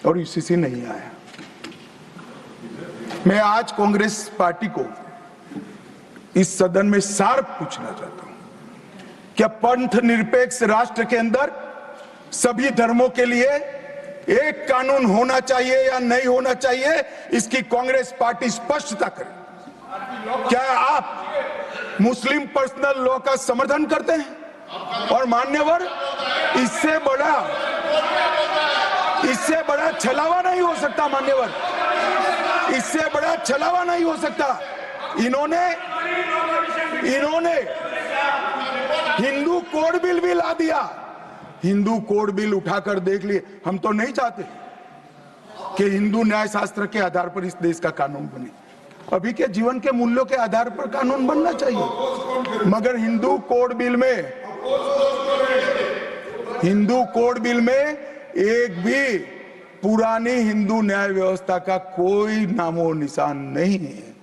और यूसीसी नहीं आया। मैं आज कांग्रेस पार्टी को इस सदन में सार्प पूछना चाहता हूं, क्या पंथ निरपेक्ष राष्ट्र के अंदर सभी धर्मों के लिए एक कानून होना चाहिए या नहीं होना चाहिए? इसकी कांग्रेस पार्टी स्पष्टता करे। क्या आप मुस्लिम पर्सनल लॉ का समर्थन करते हैं? और मान्यवर, इससे बड़ा छलावा नहीं हो सकता। मान्यवर, इससे बड़ा छलावा नहीं हो सकता। इन्होंने हिंदू कोड बिल भी ला दिया। हिंदू कोड बिल उठाकर देख लिए। हम तो नहीं चाहते कि हिंदू न्याय शास्त्र के आधार पर इस देश का कानून बने, अभी के जीवन के मूल्यों के आधार पर कानून बनना चाहिए। मगर हिंदू कोड बिल में एक भी पुरानी हिंदू न्याय व्यवस्था का कोई नामो निशान नहीं है।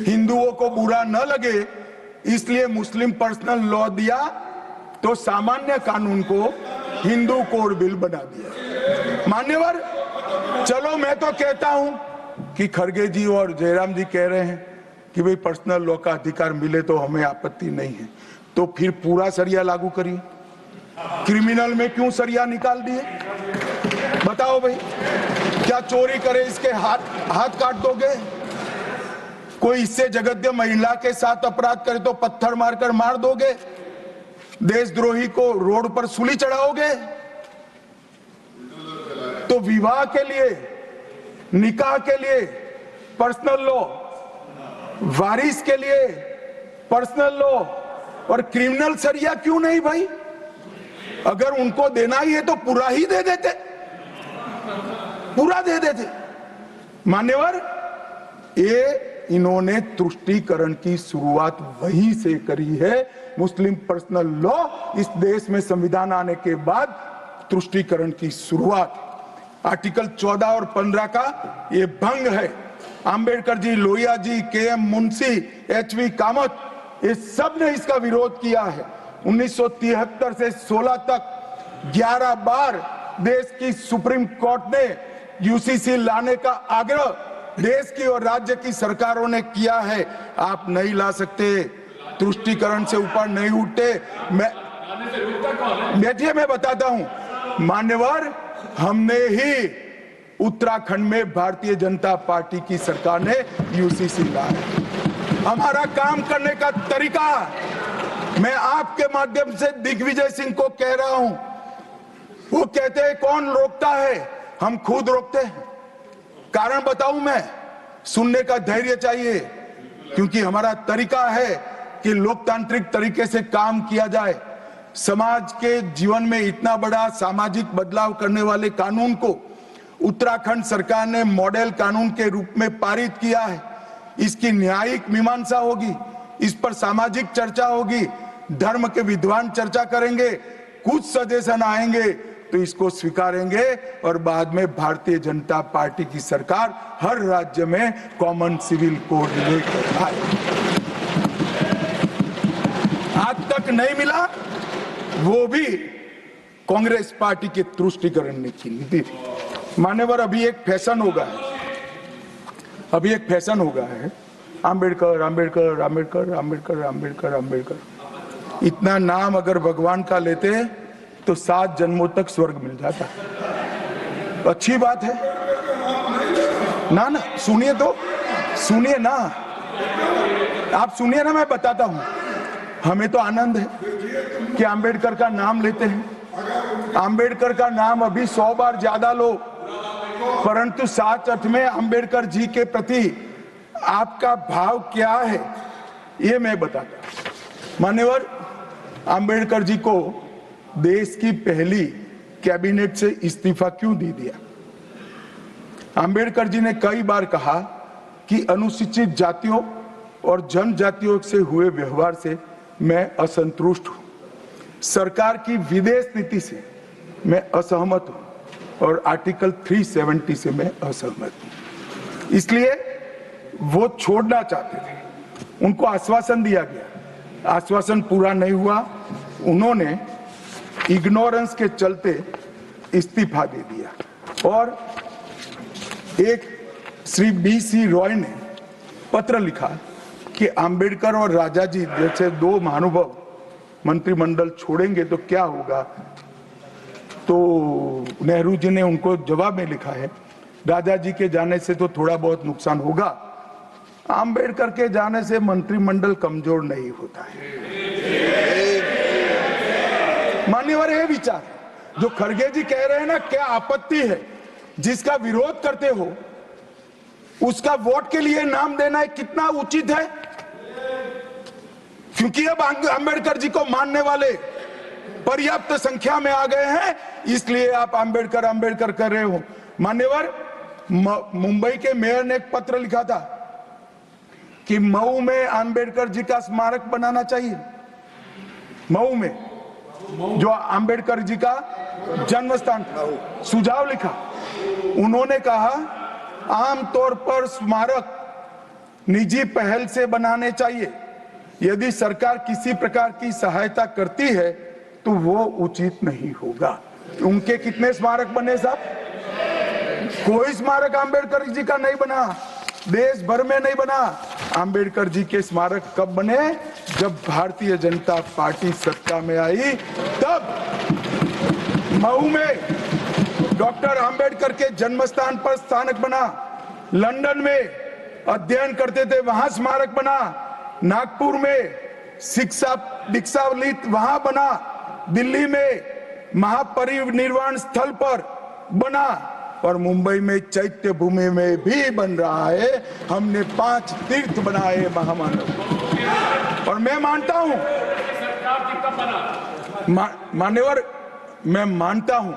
हिंदुओं को बुरा न लगे इसलिए मुस्लिम पर्सनल लॉ दिया, तो सामान्य कानून को हिंदू कोड बिल बना दिया। मान्यवर, चलो मैं तो कहता हूं कि खड़गे जी और जयराम जी कह रहे हैं कि भाई पर्सनल लॉ का अधिकार मिले तो हमें आपत्ति नहीं है, तो फिर पूरा सरिया लागू करिए। क्रिमिनल में क्यों सरिया निकाल दिए? बताओ भाई, क्या चोरी करे इसके हाथ काट दोगे? कोई इससे जगद्य महिला के साथ अपराध करे तो पत्थर मारकर मार दोगे? देशद्रोही को रोड पर सूली चढ़ाओगे? तो विवाह के लिए, निकाह के लिए पर्सनल लॉ, वारिस के लिए पर्सनल लॉ और क्रिमिनल सरिया क्यों नहीं भाई? अगर उनको देना ही है तो पूरा ही दे देते, पूरा दे देते। मान्यवर, ये इन्होंने तुष्टीकरण की शुरुआत वहीं से करी है। मुस्लिम पर्सनल लॉ इस देश में संविधान आने के बाद तुष्टीकरण की शुरुआत। आर्टिकल 14 और 15 का ये भंग है। अंबेडकर जी, लोहिया जी, के.एम. मुंशी, एच.वी. कामत, ये सब ने इसका विरोध किया है। 1973 से 16 तक 11 बार देश की सुप्रीम कोर्ट ने यूसीसी लाने का आग्रह देश की और राज्य की सरकारों ने किया है। आप नहीं ला सकते, तुष्टीकरण से ऊपर नहीं उठते। बैठिए, मैं बताता हूं। मान्यवर, हमने ही उत्तराखंड में भारतीय जनता पार्टी की सरकार ने यूसीसी लाया। हमारा काम करने का तरीका, मैं आपके माध्यम से दिग्विजय सिंह को कह रहा हूं, वो कहते हैं कौन रोकता है, हम खुद रोकते हैं। कारण बताऊं मैं, सुनने का धैर्य चाहिए, क्योंकि हमारा तरीका है कि लोकतांत्रिक तरीके से काम किया जाए। समाज के जीवन में इतना बड़ा सामाजिक बदलाव करने वाले कानून को उत्तराखंड सरकार ने मॉडल कानून के रूप में पारित किया है। इसकी न्यायिक मीमांसा होगी, इस पर सामाजिक चर्चा होगी, धर्म के विद्वान चर्चा करेंगे, कुछ सजेशन आएंगे तो इसको स्वीकारेंगे और बाद में भारतीय जनता पार्टी की सरकार हर राज्य में कॉमन सिविल कोड लेकर आए। आज तक नहीं मिला, वो भी कांग्रेस पार्टी के तुष्टीकरण की नीति थी। मान्यवर, अभी एक फैशन हो गया है, आंबेडकर आंबेडकर आंबेडकर आंबेडकर आंबेडकर आंबेडकर। इतना नाम अगर भगवान का लेते तो 7 जन्मों तक स्वर्ग मिल जाता। अच्छी बात है ना? सुनिए तो, सुनिए ना, आप सुनिए ना, मैं बताता हूं। हमें तो आनंद है कि आंबेडकर का नाम लेते हैं। आंबेडकर का नाम अभी 100 बार ज्यादा लो, परंतु साच अर्थ में आंबेडकर जी के प्रति आपका भाव क्या है, ये मैं बताता हूं। मान्यवर, आंबेडकर जी को देश की पहली कैबिनेट से इस्तीफा क्यों दे दिया? आंबेडकर जी ने कई बार कहा कि अनुसूचित जातियों और जनजातियों से हुए व्यवहार से मैं असंतुष्ट हूं। सरकार की विदेश नीति से मैं असहमत हूं और आर्टिकल 370 से मैं असहमत हूं। इसलिए वो छोड़ना चाहते थे। उनको आश्वासन दिया गया, आश्वासन पूरा नहीं हुआ। उन्होंने इग्नोरेंस के चलते इस्तीफा दे दिया और एक श्री BC रॉय ने पत्र लिखा कि आंबेडकर और राजा जी जैसे 2 महानुभाव मंत्रिमंडल छोड़ेंगे तो क्या होगा। तो नेहरू जी ने उनको जवाब में लिखा है, राजा जी के जाने से तो थोड़ा बहुत नुकसान होगा, आंबेडकर के जाने से मंत्रिमंडल कमजोर नहीं होता है। मान्यवर, ये विचार जो खड़गे जी कह रहे हैं ना, क्या आपत्ति है? जिसका विरोध करते हो उसका वोट के लिए नाम देना कितना उचित है? क्योंकि अब आंबेडकर जी को मानने वाले पर्याप्त संख्या में आ गए हैं, इसलिए आप आंबेडकर आंबेडकर कर रहे हो। मान्यवर, मुंबई के मेयर ने एक पत्र लिखा था कि मऊ में आंबेडकर जी का स्मारक बनाना चाहिए। मऊ में जो आंबेडकर जी का जन्म स्थान था, सुझाव लिखा। उन्होंने कहा आमतौर पर स्मारक निजी पहल से बनाने चाहिए। यदि सरकार किसी प्रकार की सहायता करती है तो वो उचित नहीं होगा। उनके कितने स्मारक बने साहब? कोई स्मारक आंबेडकर जी का नहीं बना, देश भर में नहीं बना। आंबेडकर जी के स्मारक कब बने? जब भारतीय जनता पार्टी सत्ता में आई, तब मऊ में डॉक्टर आंबेडकर के जन्म स्थान पर स्मारक बना। लंदन में अध्ययन करते थे, वहां स्मारक बना। नागपुर में शिक्षा दीक्षावलित वहां बना। दिल्ली में महापरिनिर्वाण स्थल पर बना और मुंबई में चैत्य भूमि में भी बन रहा है। हमने 5 तीर्थ बनाए महामानव। और मैं मानता हूं मान्यवर, मैं मानता हूं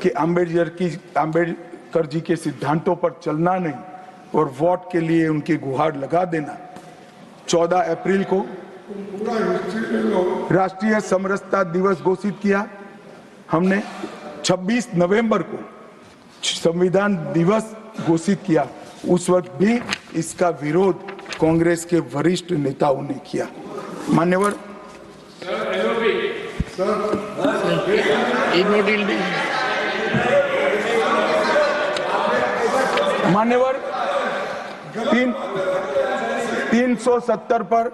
कि आंबेडकर जी के सिद्धांतों पर चलना नहीं और वोट के लिए उनकी गुहार लगा देना। 14 अप्रैल को राष्ट्रीय समरसता दिवस घोषित किया हमने। 26 नवंबर को संविधान दिवस घोषित किया। उस वक्त भी इसका विरोध कांग्रेस के वरिष्ठ नेताओं ने किया। मान्यवर, मान्यवर, 370 पर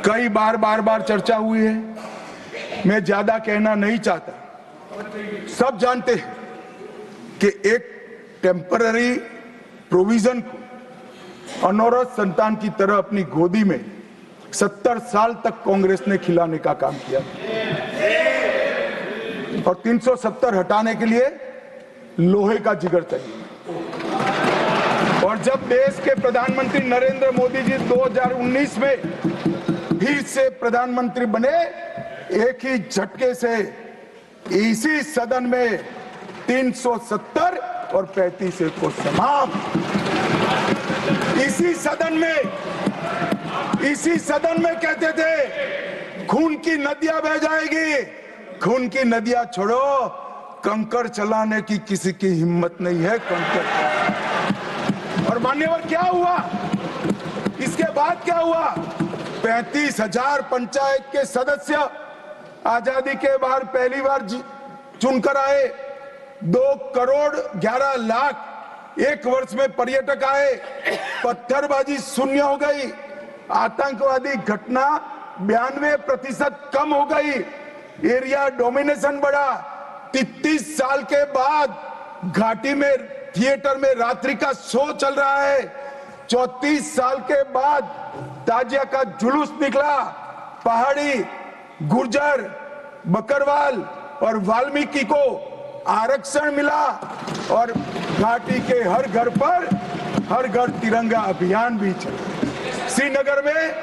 कई बार चर्चा हुई है। मैं ज्यादा कहना नहीं चाहता, सब जानते हैं कि एक टेम्पररी प्रोविजन को अनौरत संतान की तरह अपनी गोदी में 70 साल तक कांग्रेस ने खिलाने का काम किया और 370 हटाने के लिए लोहे का जिगर चाहिए। और जब देश के प्रधानमंत्री नरेंद्र मोदी जी 2019 में फिर से प्रधानमंत्री बने, एक ही झटके से इसी सदन में 370 और 35 को समाप्त। इसी सदन में कहते थे खून की नदियां बह जाएगी, खून की नदियां छोड़ो, कंकड़ चलाने की किसी की हिम्मत नहीं है। कंकड़ और मान्यवर क्या हुआ, इसके बाद क्या हुआ? 35,000 पंचायत के सदस्य आजादी के बाद पहली बार चुनकर आए, 2 करोड़ 11 लाख एक वर्ष में पर्यटक आए, पत्थरबाजी शून्य हो गई, आतंकवादी घटना 92% कम हो गई, एरिया डोमिनेशन बढ़ा। 33 साल के बाद घाटी में थिएटर में रात्रि का शो चल रहा है। 34 साल के बाद ताजिया का जुलूस निकला। पहाड़ी, गुर्जर, बकरवाल और वाल्मीकि को आरक्षण मिला और घाटी के हर घर पर हर घर तिरंगा अभियान भी चला। श्रीनगर में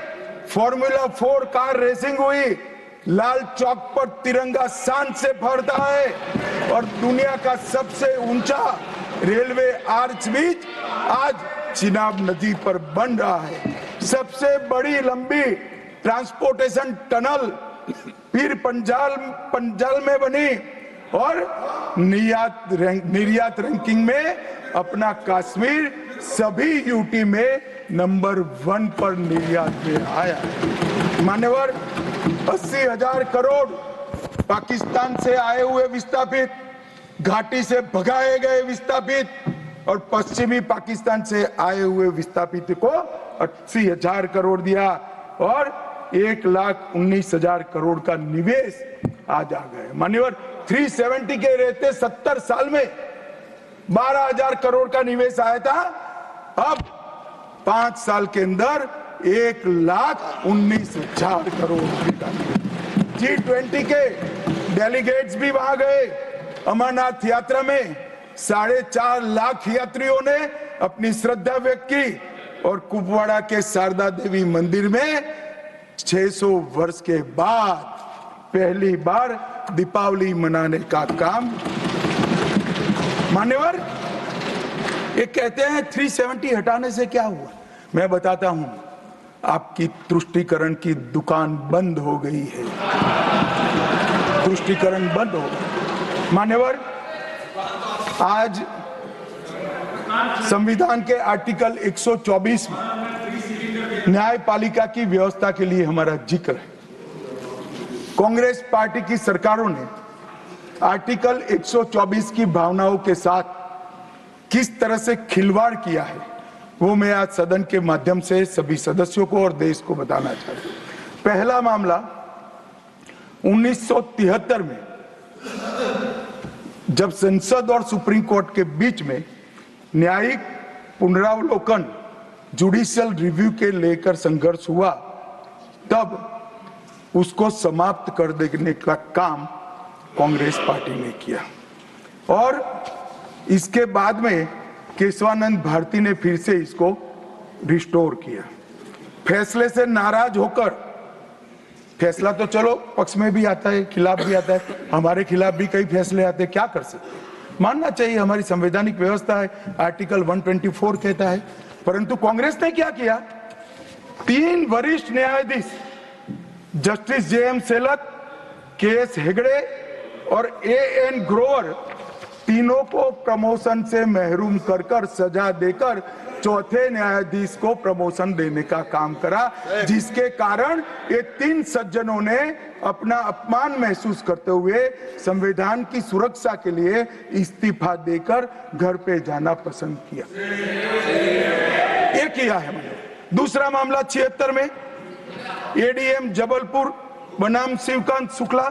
फॉर्मूला 4 कार रेसिंग हुई, लाल चौक पर तिरंगा शान से फहरता है और दुनिया का सबसे ऊंचा रेलवे आर्च ब्रिज आज चिनाब नदी पर बन रहा है। सबसे बड़ी लंबी ट्रांसपोर्टेशन टनल फिर पंजाल में बनी और निर्यात रैंकिंग में अपना कश्मीर सभी यूटी में नंबर 1 पर निर्यात में आया। मान्यवर, 80,000 करोड़ पाकिस्तान से आए हुए विस्थापित, घाटी से भगाए गए विस्थापित और पश्चिमी पाकिस्तान से आए हुए विस्थापित को 80,000 करोड़ दिया और 1,19,000 करोड़ का निवेश आज आ गए। मान्यवर, 370 के रहते 70 साल में 12,000 करोड़ का निवेश आया था, अब 5 साल के अंदर 1,19,000 करोड़ का। G20 के डेलीगेट्स भी वहां गए। अमरनाथ यात्रा में 4.5 लाख यात्रियों ने अपनी श्रद्धा व्यक्त की और कुपवाड़ा के शारदा देवी मंदिर में 600 वर्ष के बाद पहली बार दीपावली मनाने का काम। मान्यवर, ये कहते हैं 370 हटाने से क्या हुआ, मैं बताता हूं। आपकी तुष्टीकरण की दुकान बंद हो गई है, तुष्टीकरण बंद हो गई। मान्यवर, आज संविधान के आर्टिकल 124 में न्यायपालिका की व्यवस्था के लिए हमारा जिक्र है। कांग्रेस पार्टी की सरकारों ने आर्टिकल 124 की भावनाओं के साथ किस तरह से खिलवाड़ किया है, वो मैं आज सदन के माध्यम से सभी सदस्यों को और देश को बताना चाहता हूं। पहला मामला 1973 में जब संसद और सुप्रीम कोर्ट के बीच में न्यायिक पुनरावलोकन जुडिशियल रिव्यू के लेकर संघर्ष हुआ, तब उसको समाप्त कर देने का काम कांग्रेस पार्टी ने किया और इसके बाद में केशवानंद भारती ने फिर से इसको रिस्टोर किया। फैसले से नाराज होकर, फैसला तो चलो पक्ष में भी आता है, खिलाफ भी आता है, हमारे खिलाफ भी कई फैसले आते हैं, क्या कर सकते, मानना चाहिए, हमारी संवैधानिक व्यवस्था है, आर्टिकल 124 कहता है। परंतु कांग्रेस ने क्या किया, 3 वरिष्ठ न्यायाधीश जस्टिस JM सेलत, KS हेगड़े और AN ग्रोवर, तीनों को प्रमोशन से महरूम कर सजा देकर चौथे न्यायाधीश को प्रमोशन देने का काम करा, जिसके कारण ये 3 सज्जनों ने अपना अपमान महसूस करते हुए संविधान की सुरक्षा के लिए इस्तीफा देकर घर पे जाना पसंद किया। ये किया है मैंने। दूसरा मामला 76 में ADM जबलपुर बनाम शिवकांत शुक्ला,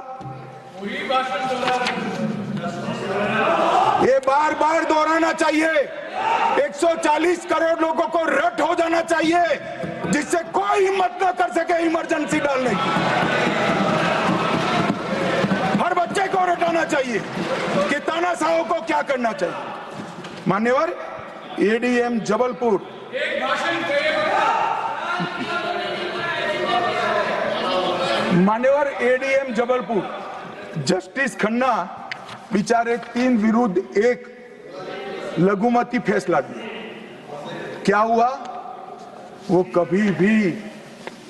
ये बार बार दोहराना चाहिए। 140 करोड़ लोगों को रट हो जाना चाहिए जिससे कोई हिम्मत न कर सके इमरजेंसी डालने की। हर बच्चे को रटाना चाहिए कि तानाशाहों को क्या करना चाहिए। मान्यवर एडीएम जबलपुर, मान्यवर एडीएम जबलपुर जस्टिस खन्ना बेचारे 3 विरुद्ध 1 लघुमती फैसला दिया। क्या हुआ? वो कभी भी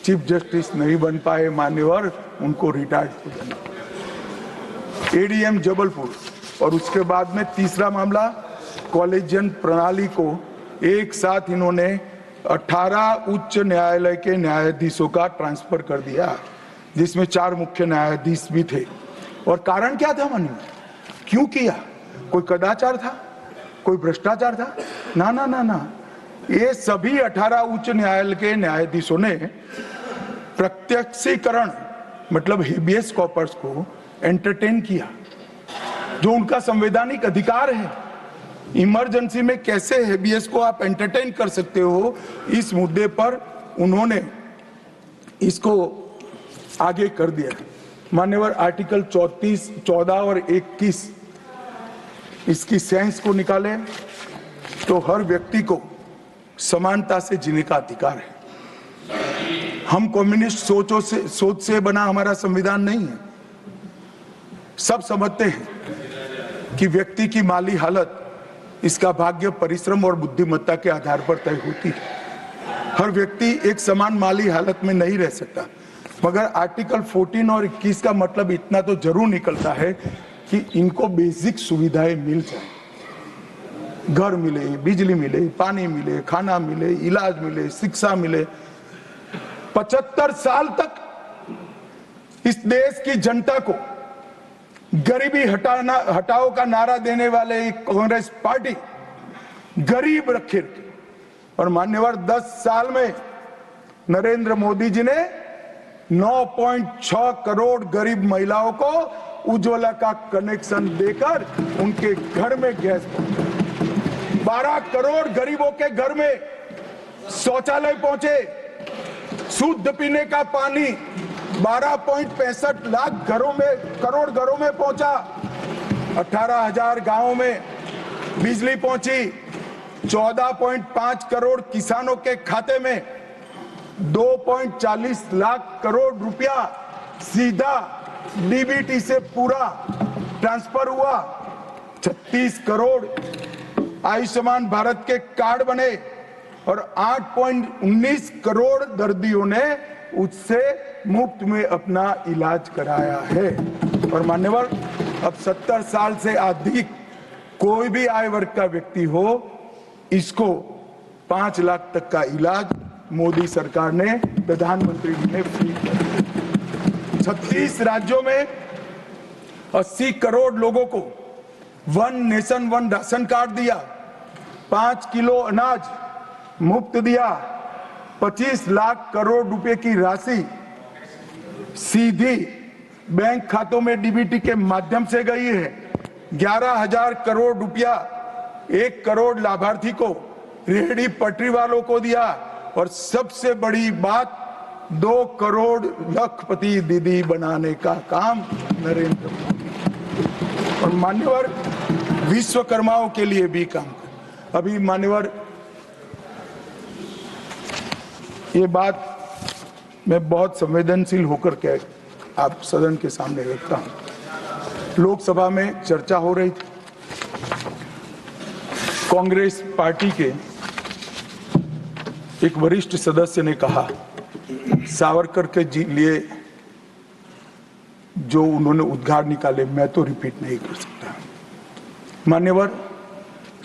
चीफ जस्टिस नहीं बन पाए। मान्यवर उनको रिटायर्ड हो जाना। एडीएम जबलपुर और उसके बाद में तीसरा मामला कॉलेजियन प्रणाली को एक साथ इन्होंने 18 उच्च न्यायालय के न्यायाधीशों का ट्रांसफर कर दिया, जिसमें 4 मुख्य न्यायाधीश भी थे। और कारण क्या था माननीय? क्यों किया? कोई कदाचार था? कोई भ्रष्टाचार था? ना ना ना ना, ये सभी 18 उच्च न्यायालय के न्यायाधीशों ने प्रत्यक्षीकरण मतलब हेबियस कॉर्पस को एंटरटेन किया, जो उनका संवैधानिक अधिकार है। इमरजेंसी में कैसे हेबियस को आप एंटरटेन कर सकते हो, इस मुद्दे पर उन्होंने इसको आगे कर दिया। मान्यवर आर्टिकल 34, 14 और 21 इसकी सेंस को निकाले तो हर व्यक्ति को समानता से जीने का अधिकार है। हम कम्युनिस्ट सोच से बना हमारा संविधान नहीं है। सब समझते हैं कि व्यक्ति की माली हालत इसका भाग्य, परिश्रम और बुद्धिमत्ता के आधार पर तय होती है। हर व्यक्ति एक समान माली हालत में नहीं रह सकता, मगर आर्टिकल 14 और 21 का मतलब इतना तो जरूर निकलता है कि इनको बेसिक सुविधाएं मिल जाए। घर मिले, बिजली मिले, पानी मिले, खाना मिले, इलाज मिले, शिक्षा मिले। 75 साल तक इस देश की जनता को गरीबी हटाओ का नारा देने वाले कांग्रेस पार्टी गरीब रखे। और मान्यवर 10 साल में नरेंद्र मोदी जी ने 9.6 करोड़ गरीब महिलाओं को उज्ज्वला का कनेक्शन देकर उनके घर में गैस पहुंचा। 12 करोड़ गरीबों के घर में शौचालय पहुंचे। शुद्ध पीने का पानी 12.65 लाख करोड़ घरों में पहुंचा। 18,000 गांवों में बिजली पहुंची। 14.5 करोड़ किसानों के खाते में 2.40 लाख करोड़ रुपया सीधा डीबीटी से पूरा ट्रांसफर हुआ। 36 करोड़ आयुष्मान भारत के कार्ड बने और 8.19 करोड़ दर्दियों ने उससे मुफ्त में अपना इलाज कराया है। और मान्यवर अब 70 साल से अधिक कोई भी आय वर्ग का व्यक्ति हो, इसको 5 लाख तक का इलाज मोदी सरकार ने, प्रधानमंत्री ने फ्री कर दिया। 36 राज्यों में 80 करोड़ लोगों को 1 नेशन 1 राशन कार्ड दिया। 5 किलो अनाज मुफ्त दिया। 25 लाख करोड़ रुपए की राशि सीधी बैंक खातों में डीबीटी के माध्यम से गई है। 11,000 करोड़ रुपया 1 करोड़ लाभार्थी को, रेहड़ी पटरी वालों को दिया। और सबसे बड़ी बात, 2 करोड़ लखपति दीदी बनाने का काम नरेंद्र मोदी। और मान्यवर विश्वकर्माओं के लिए भी काम कर। अभी मान्यवर ये बात मैं बहुत संवेदनशील होकर के आप सदन के सामने रखता हूं। लोकसभा में चर्चा हो रही थी। कांग्रेस पार्टी के एक वरिष्ठ सदस्य ने कहा, सावरकर के लिए जो उन्होंने उद्गार निकाले मैं तो रिपीट नहीं कर सकता। मान्यवर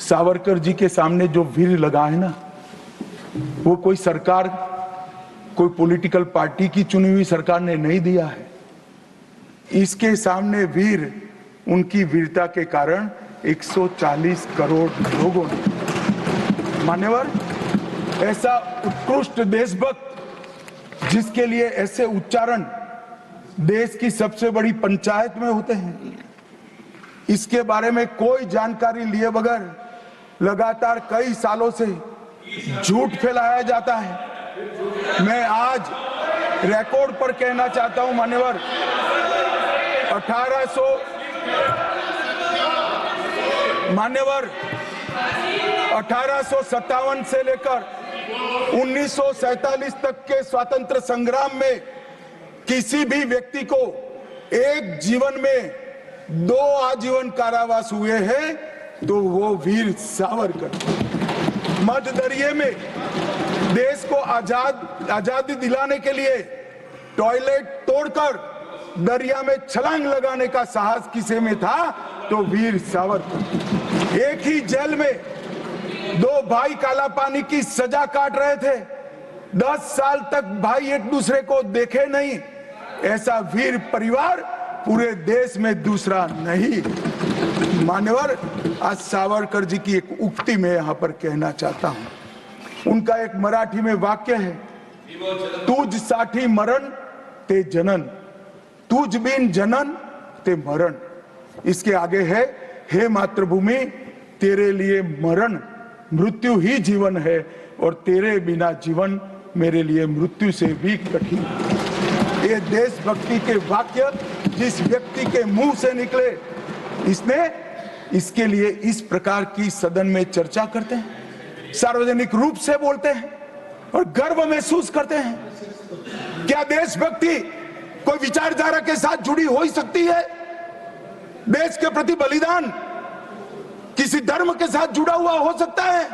सावरकर जी के सामने जो वीर लगा है ना, वो कोई सरकार, कोई पॉलिटिकल पार्टी की चुनी हुई सरकार ने नहीं दिया है। इसके सामने वीर उनकी वीरता के कारण 140 करोड़ लोगों ने। मान्यवर ऐसा उत्कृष्ट देशभक्त जिसके लिए ऐसे उच्चारण देश की सबसे बड़ी पंचायत में होते हैं, इसके बारे में कोई जानकारी लिए बगैर लगातार कई सालों से झूठ फैलाया जाता है। मैं आज रिकॉर्ड पर कहना चाहता हूं मान्यवर, 1857 से लेकर 1947 तक के स्वतंत्र संग्राम में किसी भी व्यक्ति को एक जीवन में 2 आजीवन कारावास हुए हैं तो वो वीर सावरकर। मध्य दरिये में देश को आजादी दिलाने के लिए टॉयलेट तोड़कर दरिया में छलांग लगाने का साहस किसी में था तो वीर सावरकर। एक ही जेल में 2 भाई काला पानी की सजा काट रहे थे, 10 साल तक भाई एक दूसरे को देखे नहीं, ऐसा वीर परिवार पूरे देश में दूसरा नहीं। मान्यवर, आज सावरकर जी की एक उक्ति में यहां पर कहना चाहता हूं। उनका एक मराठी में वाक्य है, तुझ साठी मरण ते जनन, तुझ बिन जनन ते मरण। इसके आगे है, हे मातृभूमि तेरे लिए मरण मृत्यु ही जीवन है और तेरे बिना जीवन मेरे लिए मृत्यु से भी कठिन। ये देशभक्ति के वाक्य जिस व्यक्ति के मुंह से निकले, इसके लिए इस प्रकार की सदन में चर्चा करते हैं, सार्वजनिक रूप से बोलते हैं और गर्व महसूस करते हैं। क्या देशभक्ति कोई विचारधारा के साथ जुड़ी हो ही सकती है? देश के प्रति बलिदान किसी धर्म के साथ जुड़ा हुआ हो सकता है?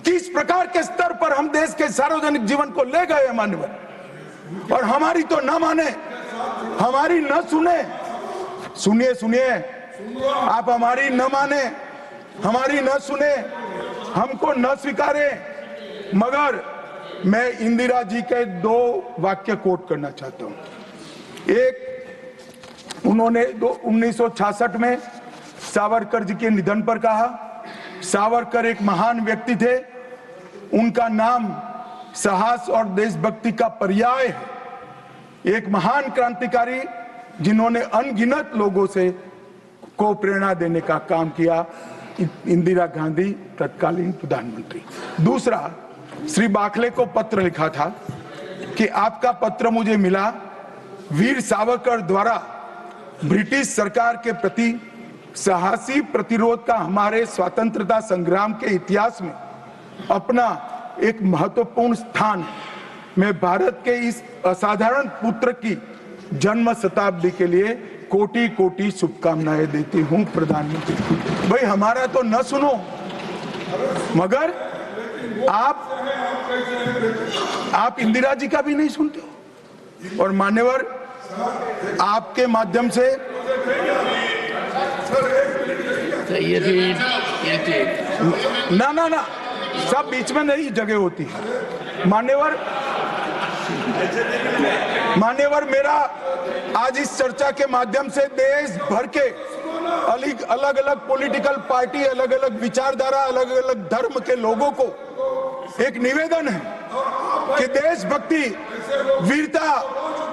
किस प्रकार के स्तर पर हम देश के सार्वजनिक जीवन को ले गए मान्यवर, और हमारी तो न माने, हमारी न सुने। सुनिए, आप हमारी न माने, हमारी न सुने, हमको न स्वीकारे, मगर मैं इंदिरा जी के 2 वाक्य कोट करना चाहता हूं। एक, उन्होंने 1966 में सावरकर जी के निधन पर कहा, सावरकर एक महान व्यक्ति थे, उनका नाम साहस और देशभक्ति का पर्याय है। एक महान क्रांतिकारी जिन्होंने अनगिनत लोगों को प्रेरणा देने का काम किया, इंदिरा गांधी तत्कालीन प्रधानमंत्री। दूसरा, श्री बाखले को पत्र लिखा था कि आपका पत्र मुझे मिला, वीर सावरकर द्वारा ब्रिटिश सरकार के प्रति साहसी प्रतिरोध का हमारे स्वतंत्रता संग्राम के इतिहास में अपना एक महत्वपूर्ण स्थान है। मैं भारत के इस असाधारण पुत्र की जन्म शताब्दी के लिए कोटि कोटि शुभकामनाएं देती हूं प्रधानमंत्री। भाई हमारा तो न सुनो, मगर आप इंदिरा जी का भी नहीं सुनते हो। और मान्यवर, आपके माध्यम से ना सब बीच में नहीं जगह होती है। मान्यवर, मेरा आज इस चर्चा के माध्यम से देश भर के अलग अलग पॉलिटिकल पार्टी, अलग अलग विचारधारा, अलग अलग धर्म के लोगों को एक निवेदन है कि देशभक्ति, वीरता,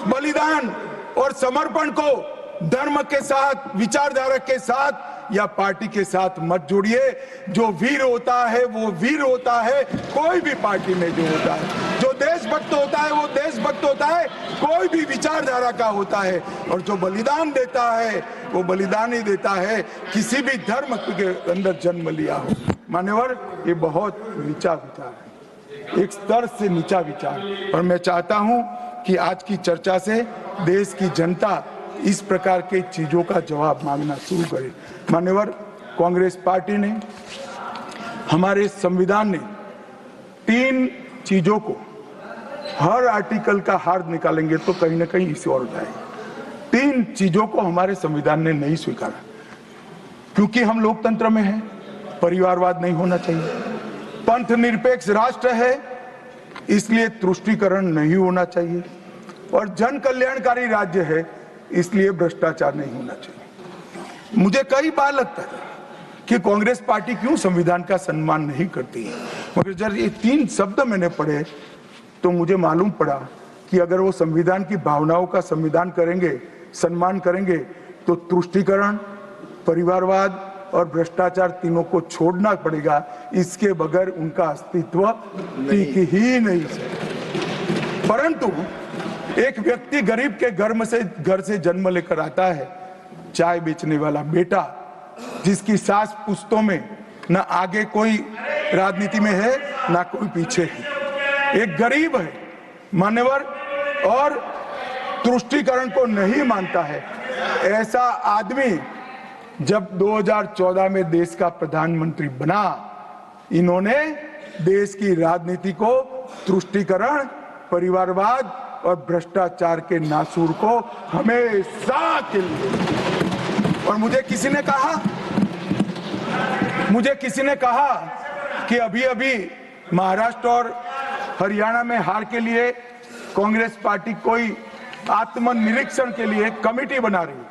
बलिदान और समर्पण को धर्म के साथ, विचारधारा के साथ या पार्टी के साथ मत जोड़िए। जो वीर होता है वो वीर होता है, कोई भी पार्टी में जो होता है। जो देशभक्त होता है वो देशभक्त होता है, कोई भी विचारधारा का होता है। और जो बलिदान देता है वो बलिदान ही देता है, किसी भी धर्म के अंदर जन्म लिया हो। मान्यवर, ये बहुत नीचा विचार है, एक स्तर से नीचा विचार। और मैं चाहता हूं कि आज की चर्चा से देश की जनता इस प्रकार के चीजों का जवाब मांगना शुरू करे। मान्यवर, कांग्रेस पार्टी ने, हमारे संविधान ने 3 चीजों को, हर आर्टिकल का हार निकालेंगे तो कहीं ना कहीं इसे और जाएगा। 3 चीजों को हमारे संविधान ने नहीं स्वीकारा, क्योंकि हम लोकतंत्र में हैं, परिवारवाद नहीं होना चाहिए, पंथ निरपेक्ष राष्ट्र है इसलिए तुष्टीकरण नहीं होना चाहिए, और जन कल्याणकारी राज्य है इसलिए भ्रष्टाचार नहीं होना चाहिए। मुझे कई बार लगता है कि कांग्रेस पार्टी क्यों संविधान का सम्मान नहीं करती है, मगर जब ये 3 शब्द मैंने पढ़े तो मुझे मालूम पड़ा कि अगर वो संविधान की भावनाओं का संविधान करेंगे, सम्मान करेंगे, तो तुष्टीकरण, परिवारवाद और भ्रष्टाचार तीनों को छोड़ना पड़ेगा, इसके बगैर उनका अस्तित्व टिक ही नहीं सकता। परंतु एक व्यक्ति गरीब के घर से जन्म लेकर आता है, चाय बेचने वाला बेटा जिसकी सास पुश्तों में न आगे कोई राजनीति में है ना कोई पीछे है, एक गरीब है, मान्यवर, और तुष्टीकरण को नहीं मानता है। ऐसा आदमी जब 2014 में देश का प्रधानमंत्री बना, इन्होंने देश की राजनीति को तुष्टीकरण, परिवारवाद और भ्रष्टाचार के नासूर को हमेशा के लिए। और मुझे किसी ने कहा कि अभी अभी महाराष्ट्र और हरियाणा में हार के लिए कांग्रेस पार्टी कोई आत्मनिरीक्षण के लिए कमेटी बना रही है।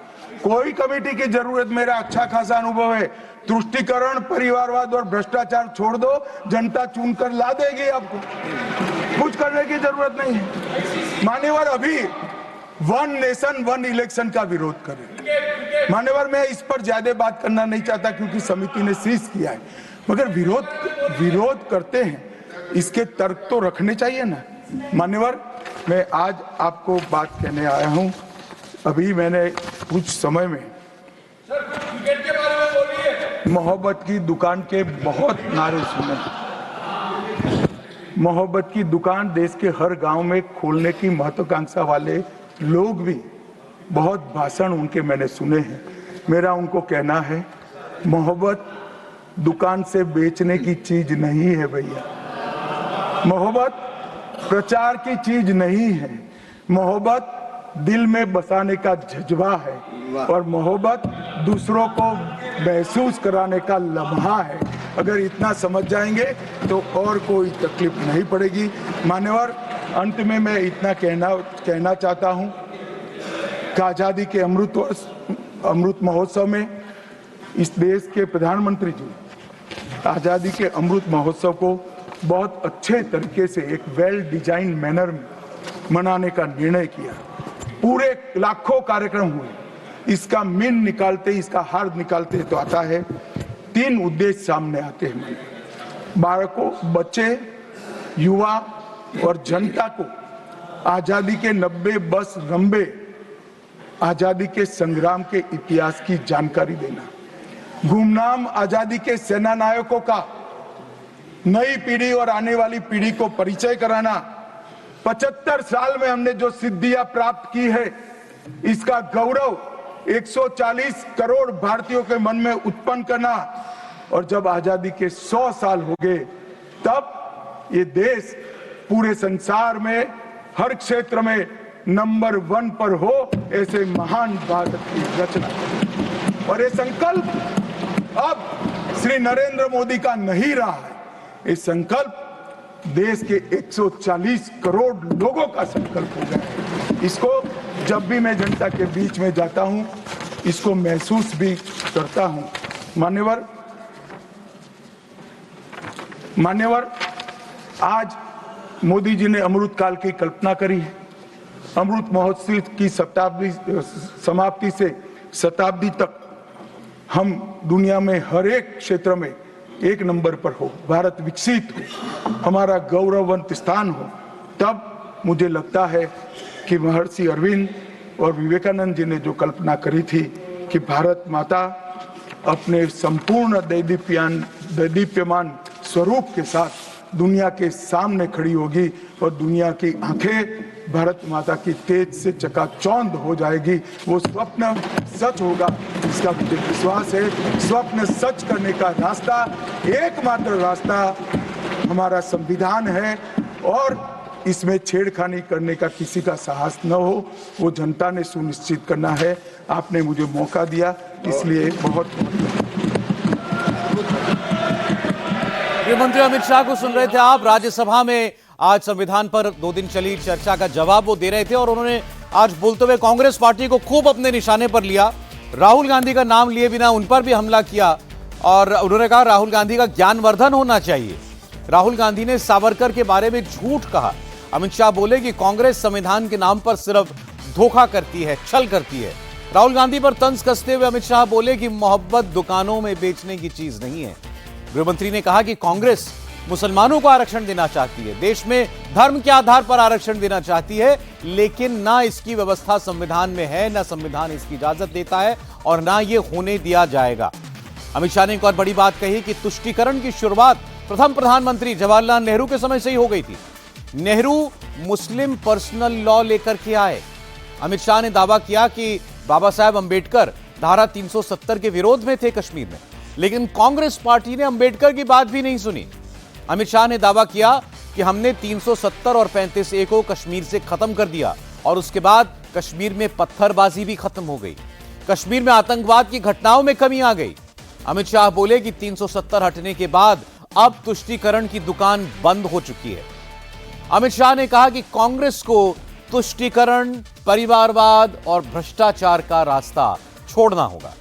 कोई कमेटी की जरूरत, मेरा अच्छा खासा अनुभव है। तुष्टीकरण, परिवारवाद और भ्रष्टाचार छोड़ दो, जनता चुनकर ला देगी आपको, कुछ करने की जरूरत नहीं है। मान्यवर, अभी वन नेशन वन इलेक्शन का विरोध करें। मान्यवर, मैं इस पर ज्यादा बात करना नहीं चाहता क्योंकि समिति ने शीश किया है, मगर विरोध करते हैं, इसके तर्क तो रखने चाहिए ना। मान्यवर, मैं आज आपको बात कहने आया हूं। अभी मैंने कुछ समय में मोहब्बत की दुकान के बहुत नारे सुने। मोहब्बत की दुकान देश के हर गांव में खोलने की महत्वाकांक्षा वाले लोग भी बहुत भाषण उनके मैंने सुने हैं। मेरा उनको कहना है, मोहब्बत दुकान से बेचने की चीज नहीं है भैया। मोहब्बत प्रचार की चीज नहीं है। मोहब्बत दिल में बसाने का जज्बा है और मोहब्बत दूसरों को महसूस कराने का लम्हा है। अगर इतना समझ जाएंगे तो और कोई तकलीफ नहीं पड़ेगी। मान्यवर, अंत में मैं इतना कहना चाहता हूं कि आजादी के अमृत महोत्सव में इस देश के प्रधानमंत्री जी आजादी के अमृत महोत्सव को बहुत अच्छे तरीके से एक वेल डिजाइन मैनर में मनाने का निर्णय किया। पूरे लाखों कार्यक्रम हुए। इसका मीन निकालते, इसका हार निकालते तो आता है 3 उद्देश्य सामने आते हैं। बालकों, बच्चे, युवा और जनता को आजादी के 90 वर्ष लंबे आजादी के संग्राम के इतिहास की जानकारी देना। गुमनाम आजादी के सेना नायकों का नई पीढ़ी और आने वाली पीढ़ी को परिचय कराना। 75 साल में हमने जो सिद्धियां प्राप्त की है, इसका गौरव 140 करोड़ भारतीयों के मन में उत्पन्न करना। और जब आजादी के 100 साल हो गए, तब ये देश पूरे संसार में हर क्षेत्र में नंबर 1 पर हो, ऐसे महान भारत की रचना। और ये संकल्प अब श्री नरेंद्र मोदी का नहीं रहा है, ये संकल्प देश के 140 करोड़ लोगों का संकल्प हो गया है। इसको जब भी मैं जनता के बीच में जाता हूं, इसको महसूस भी करता हूं। मान्यवर, आज मोदी जी ने अमृत काल की कल्पना करी है। अमृत महोत्सव की समाप्ति से शताब्दी तक हम दुनिया में हर एक क्षेत्र में 1 नंबर पर हो, भारत विकसित हो, हमारा गौरववंत स्थान हो। तब मुझे लगता है कि महर्षि अरविंद और विवेकानंद जी ने जो कल्पना करी थी कि भारत माता अपने संपूर्ण दैदीप्यमान स्वरूप के साथ दुनिया के सामने खड़ी होगी और दुनिया की आंखें भारत माता की तेज से चकाचौंध हो जाएगी। वो स्वप्न सच होगा, इसका मुझे विश्वास है। स्वप्न सच करने का रास्ता, एकमात्र रास्ता हमारा संविधान है और इसमें छेड़खानी करने का किसी का साहस न हो, वो जनता ने सुनिश्चित करना है। आपने मुझे मौका दिया, इसलिए बहुत गृहमंत्री अमित शाह को सुन रहे थे आप। राज्यसभा में आज संविधान पर 2 दिन चली चर्चा का जवाब वो दे रहे थे और उन्होंने आज बोलते हुए कांग्रेस पार्टी को खूब अपने निशाने पर लिया। राहुल गांधी का नाम लिए बिना उन पर भी हमला किया और उन्होंने कहा राहुल गांधी का ज्ञानवर्धन होना चाहिए। राहुल गांधी ने सावरकर के बारे में झूठ कहा। अमित शाह बोले कि कांग्रेस संविधान के नाम पर सिर्फ धोखा करती है, छल करती है। राहुल गांधी पर तंज कसते हुए अमित शाह बोले कि मोहब्बत दुकानों में बेचने की चीज नहीं है। गृहमंत्री ने कहा कि कांग्रेस मुसलमानों को आरक्षण देना चाहती है, देश में धर्म के आधार पर आरक्षण देना चाहती है, लेकिन ना इसकी व्यवस्था संविधान में है, ना संविधान इसकी इजाजत देता है और ना ये होने दिया जाएगा। अमित शाह ने एक और बड़ी बात कही कि तुष्टीकरण की शुरुआत प्रथम प्रधानमंत्री जवाहरलाल नेहरू के समय से ही हो गई थी। नेहरू मुस्लिम पर्सनल लॉ लेकर के आए। अमित शाह ने दावा किया कि बाबा साहेब अंबेडकर धारा 370 के विरोध में थे कश्मीर में, लेकिन कांग्रेस पार्टी ने अंबेडकर की बात भी नहीं सुनी। अमित शाह ने दावा किया कि हमने 370 और 35A को कश्मीर से खत्म कर दिया और उसके बाद कश्मीर में पत्थरबाजी भी खत्म हो गई, कश्मीर में आतंकवाद की घटनाओं में कमी आ गई। अमित शाह बोले कि 370 हटने के बाद अब तुष्टीकरण की दुकान बंद हो चुकी है। अमित शाह ने कहा कि कांग्रेस को तुष्टीकरण, परिवारवाद और भ्रष्टाचार का रास्ता छोड़ना होगा।